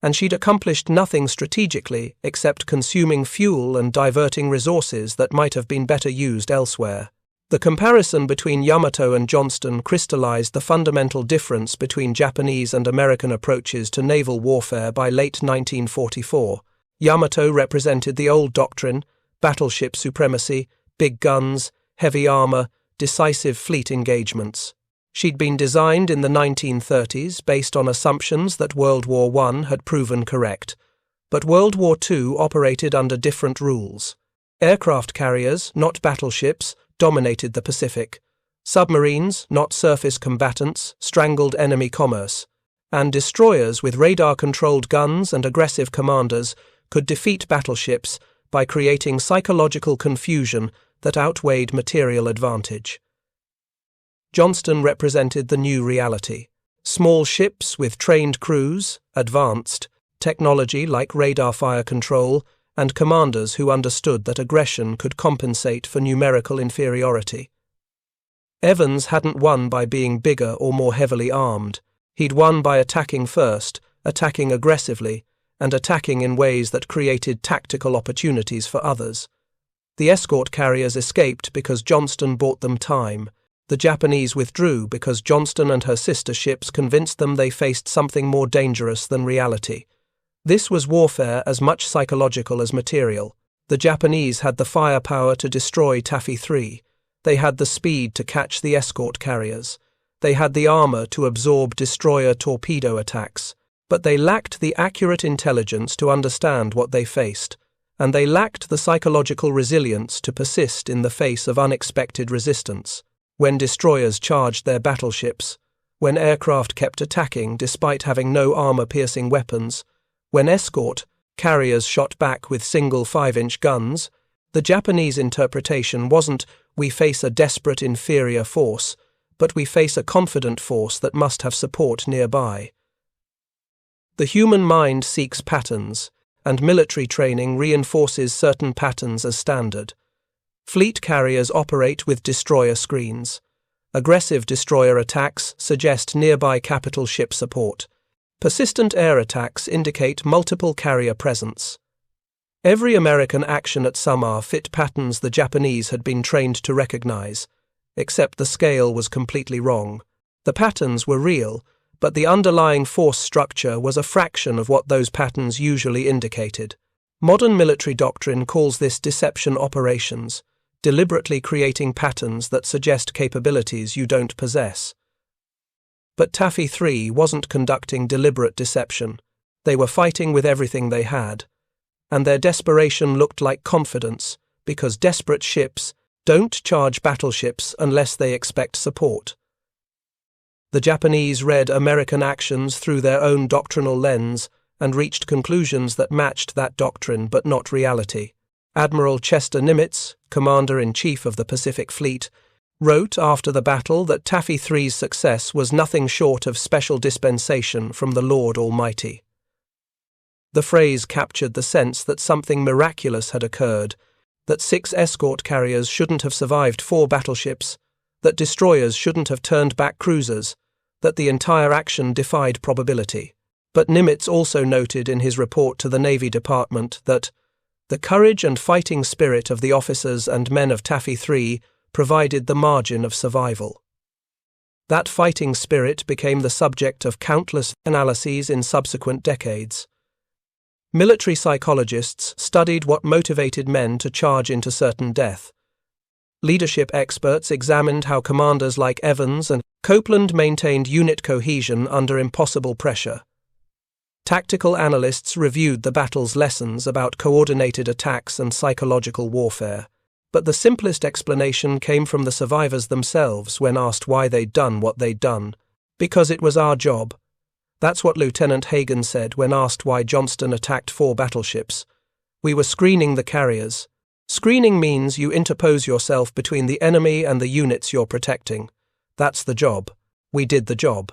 and she'd accomplished nothing strategically except consuming fuel and diverting resources that might have been better used elsewhere. The comparison between Yamato and Johnston crystallized the fundamental difference between Japanese and American approaches to naval warfare by late 1944. Yamato represented the old doctrine, battleship supremacy, big guns, heavy armor, decisive fleet engagements. She'd been designed in the 1930s based on assumptions that World War I had proven correct, but World War II operated under different rules. Aircraft carriers, not battleships, dominated the Pacific. Submarines, not surface combatants, strangled enemy commerce. And destroyers with radar-controlled guns and aggressive commanders could defeat battleships by creating psychological confusion that outweighed material advantage. Johnston represented the new reality. Small ships with trained crews, advanced, technology like radar fire control, and commanders who understood that aggression could compensate for numerical inferiority. Evans hadn't won by being bigger or more heavily armed. He'd won by attacking first, attacking aggressively, and attacking in ways that created tactical opportunities for others. The escort carriers escaped because Johnston bought them time. The Japanese withdrew because Johnston and her sister ships convinced them they faced something more dangerous than reality. This was warfare as much psychological as material. The Japanese had the firepower to destroy Taffy 3. They had the speed to catch the escort carriers. They had the armor to absorb destroyer torpedo attacks. But they lacked the accurate intelligence to understand what they faced, and they lacked the psychological resilience to persist in the face of unexpected resistance. When destroyers charged their battleships, when aircraft kept attacking despite having no armor-piercing weapons, when escort carriers shot back with single 5-inch guns, the Japanese interpretation wasn't, "We face a desperate inferior force," but "We face a confident force that must have support nearby." The human mind seeks patterns, and military training reinforces certain patterns as standard. Fleet carriers operate with destroyer screens. Aggressive destroyer attacks suggest nearby capital ship support. Persistent air attacks indicate multiple carrier presence. Every American action at Samar fit patterns the Japanese had been trained to recognize, except the scale was completely wrong. The patterns were real, but the underlying force structure was a fraction of what those patterns usually indicated. Modern military doctrine calls this deception operations, deliberately creating patterns that suggest capabilities you don't possess. But Taffy 3 wasn't conducting deliberate deception. They were fighting with everything they had. And their desperation looked like confidence, because desperate ships don't charge battleships unless they expect support. The Japanese read American actions through their own doctrinal lens and reached conclusions that matched that doctrine but not reality. Admiral Chester Nimitz, Commander-in-Chief of the Pacific Fleet, wrote after the battle that Taffy 3's success was nothing short of special dispensation from the Lord Almighty. The phrase captured the sense that something miraculous had occurred, that 6 escort carriers shouldn't have survived 4 battleships, that destroyers shouldn't have turned back cruisers, that the entire action defied probability. But Nimitz also noted in his report to the Navy Department that the courage and fighting spirit of the officers and men of Taffy 3 provided the margin of survival. That fighting spirit became the subject of countless analyses in subsequent decades. Military psychologists studied what motivated men to charge into certain death. Leadership experts examined how commanders like Evans and Copeland maintained unit cohesion under impossible pressure. Tactical analysts reviewed the battle's lessons about coordinated attacks and psychological warfare, but the simplest explanation came from the survivors themselves when asked why they'd done what they'd done. Because it was our job. That's what Lieutenant Hagen said when asked why Johnston attacked 4 battleships. We were screening the carriers. Screening means you interpose yourself between the enemy and the units you're protecting. That's the job. We did the job.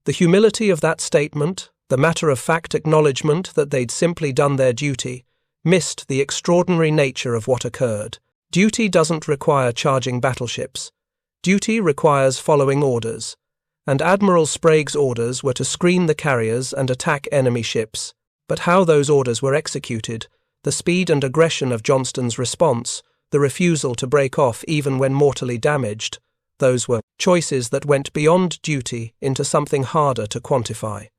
The humility of that statement, the matter-of-fact acknowledgement that they'd simply done their duty, missed the extraordinary nature of what occurred. Duty doesn't require charging battleships. Duty requires following orders. And Admiral Sprague's orders were to screen the carriers and attack enemy ships. But how those orders were executed, the speed and aggression of Johnston's response, the refusal to break off even when mortally damaged, those were choices that went beyond duty into something harder to quantify.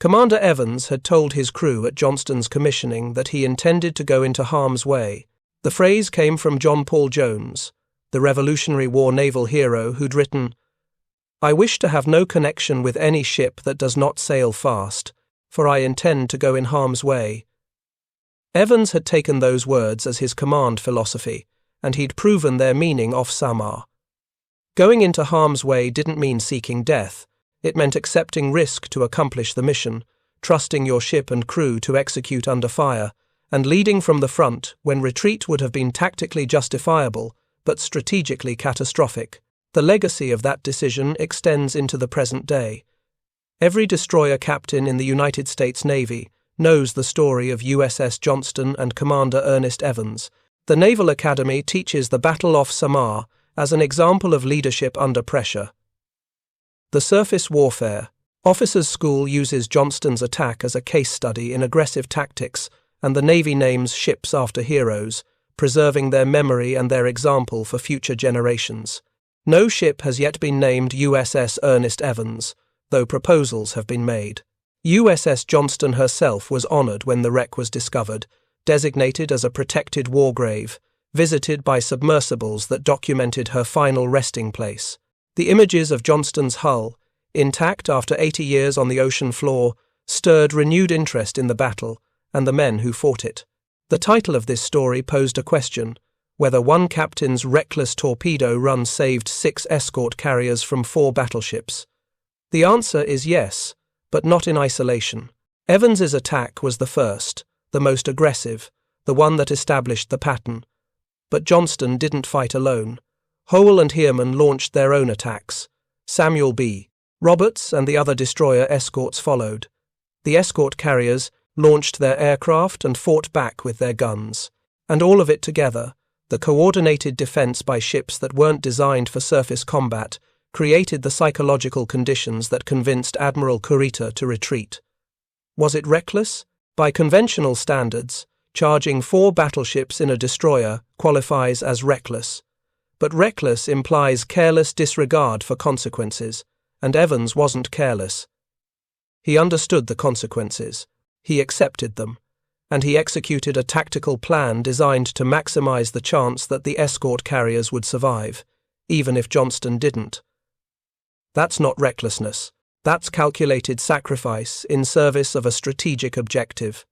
Commander Evans had told his crew at Johnston's commissioning that he intended to go into harm's way. The phrase came from John Paul Jones, the Revolutionary War naval hero who'd written, "I wish to have no connection with any ship that does not sail fast, for I intend to go in harm's way." Evans had taken those words as his command philosophy, and he'd proven their meaning off Samar. Going into harm's way didn't mean seeking death. It meant accepting risk to accomplish the mission, trusting your ship and crew to execute under fire, and leading from the front when retreat would have been tactically justifiable, but strategically catastrophic. The legacy of that decision extends into the present day. Every destroyer captain in the United States Navy knows the story of USS Johnston and Commander Ernest Evans. The Naval Academy teaches the Battle off Samar as an example of leadership under pressure. The surface warfare. Officers' School uses Johnston's attack as a case study in aggressive tactics, and the Navy names ships after heroes, preserving their memory and their example for future generations. No ship has yet been named USS Ernest Evans, though proposals have been made. USS Johnston herself was honored when the wreck was discovered, designated as a protected war grave, visited by submersibles that documented her final resting place. The images of Johnston's hull, intact after 80 years on the ocean floor, stirred renewed interest in the battle and the men who fought it. The title of this story posed a question: whether one captain's reckless torpedo run saved 6 escort carriers from 4 battleships. The answer is yes, but not in isolation. Evans's attack was the first, the most aggressive, the one that established the pattern. But Johnston didn't fight alone. Howell and Heermann launched their own attacks. Samuel B. Roberts and the other destroyer escorts followed. The escort carriers launched their aircraft and fought back with their guns. And all of it together, the coordinated defense by ships that weren't designed for surface combat, created the psychological conditions that convinced Admiral Kurita to retreat. Was it reckless? By conventional standards, charging 4 battleships in a destroyer qualifies as reckless. But reckless implies careless disregard for consequences, and Evans wasn't careless. He understood the consequences, he accepted them, and he executed a tactical plan designed to maximize the chance that the escort carriers would survive, even if Johnston didn't. That's not recklessness. That's calculated sacrifice in service of a strategic objective.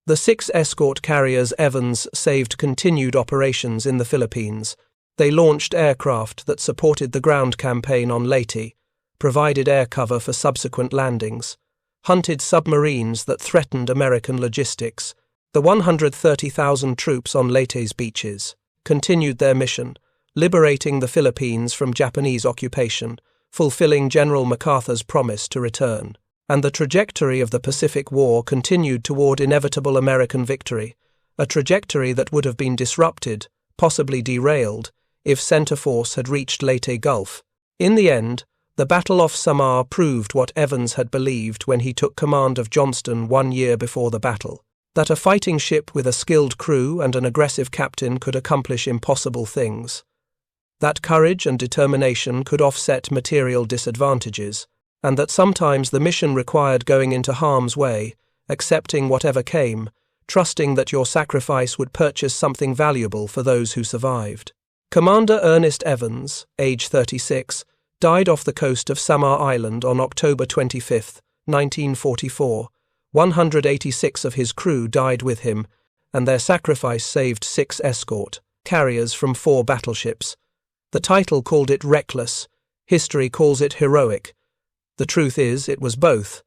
The 6 escort carriers Evans saved continued operations in the Philippines. They launched aircraft that supported the ground campaign on Leyte, provided air cover for subsequent landings, hunted submarines that threatened American logistics. The 130,000 troops on Leyte's beaches continued their mission, liberating the Philippines from Japanese occupation, fulfilling General MacArthur's promise to return. And the trajectory of the Pacific War continued toward inevitable American victory, a trajectory that would have been disrupted, possibly derailed, if center force had reached Leyte Gulf. In the end, the Battle off Samar proved what Evans had believed when he took command of Johnston 1 year before the battle, that a fighting ship with a skilled crew and an aggressive captain could accomplish impossible things. That courage and determination could offset material disadvantages, and that sometimes the mission required going into harm's way, accepting whatever came, trusting that your sacrifice would purchase something valuable for those who survived. Commander Ernest Evans, age 36, died off the coast of Samar Island on October 25, 1944. 186 of his crew died with him, and their sacrifice saved 6 escort carriers from 4 battleships. The title called it reckless, history calls it heroic. The truth is, it was both,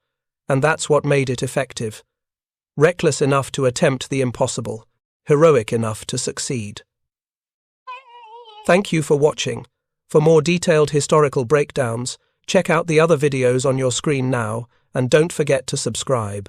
and that's what made it effective. Reckless enough to attempt the impossible, heroic enough to succeed. Thank you for watching. For more detailed historical breakdowns, check out the other videos on your screen now, and don't forget to subscribe.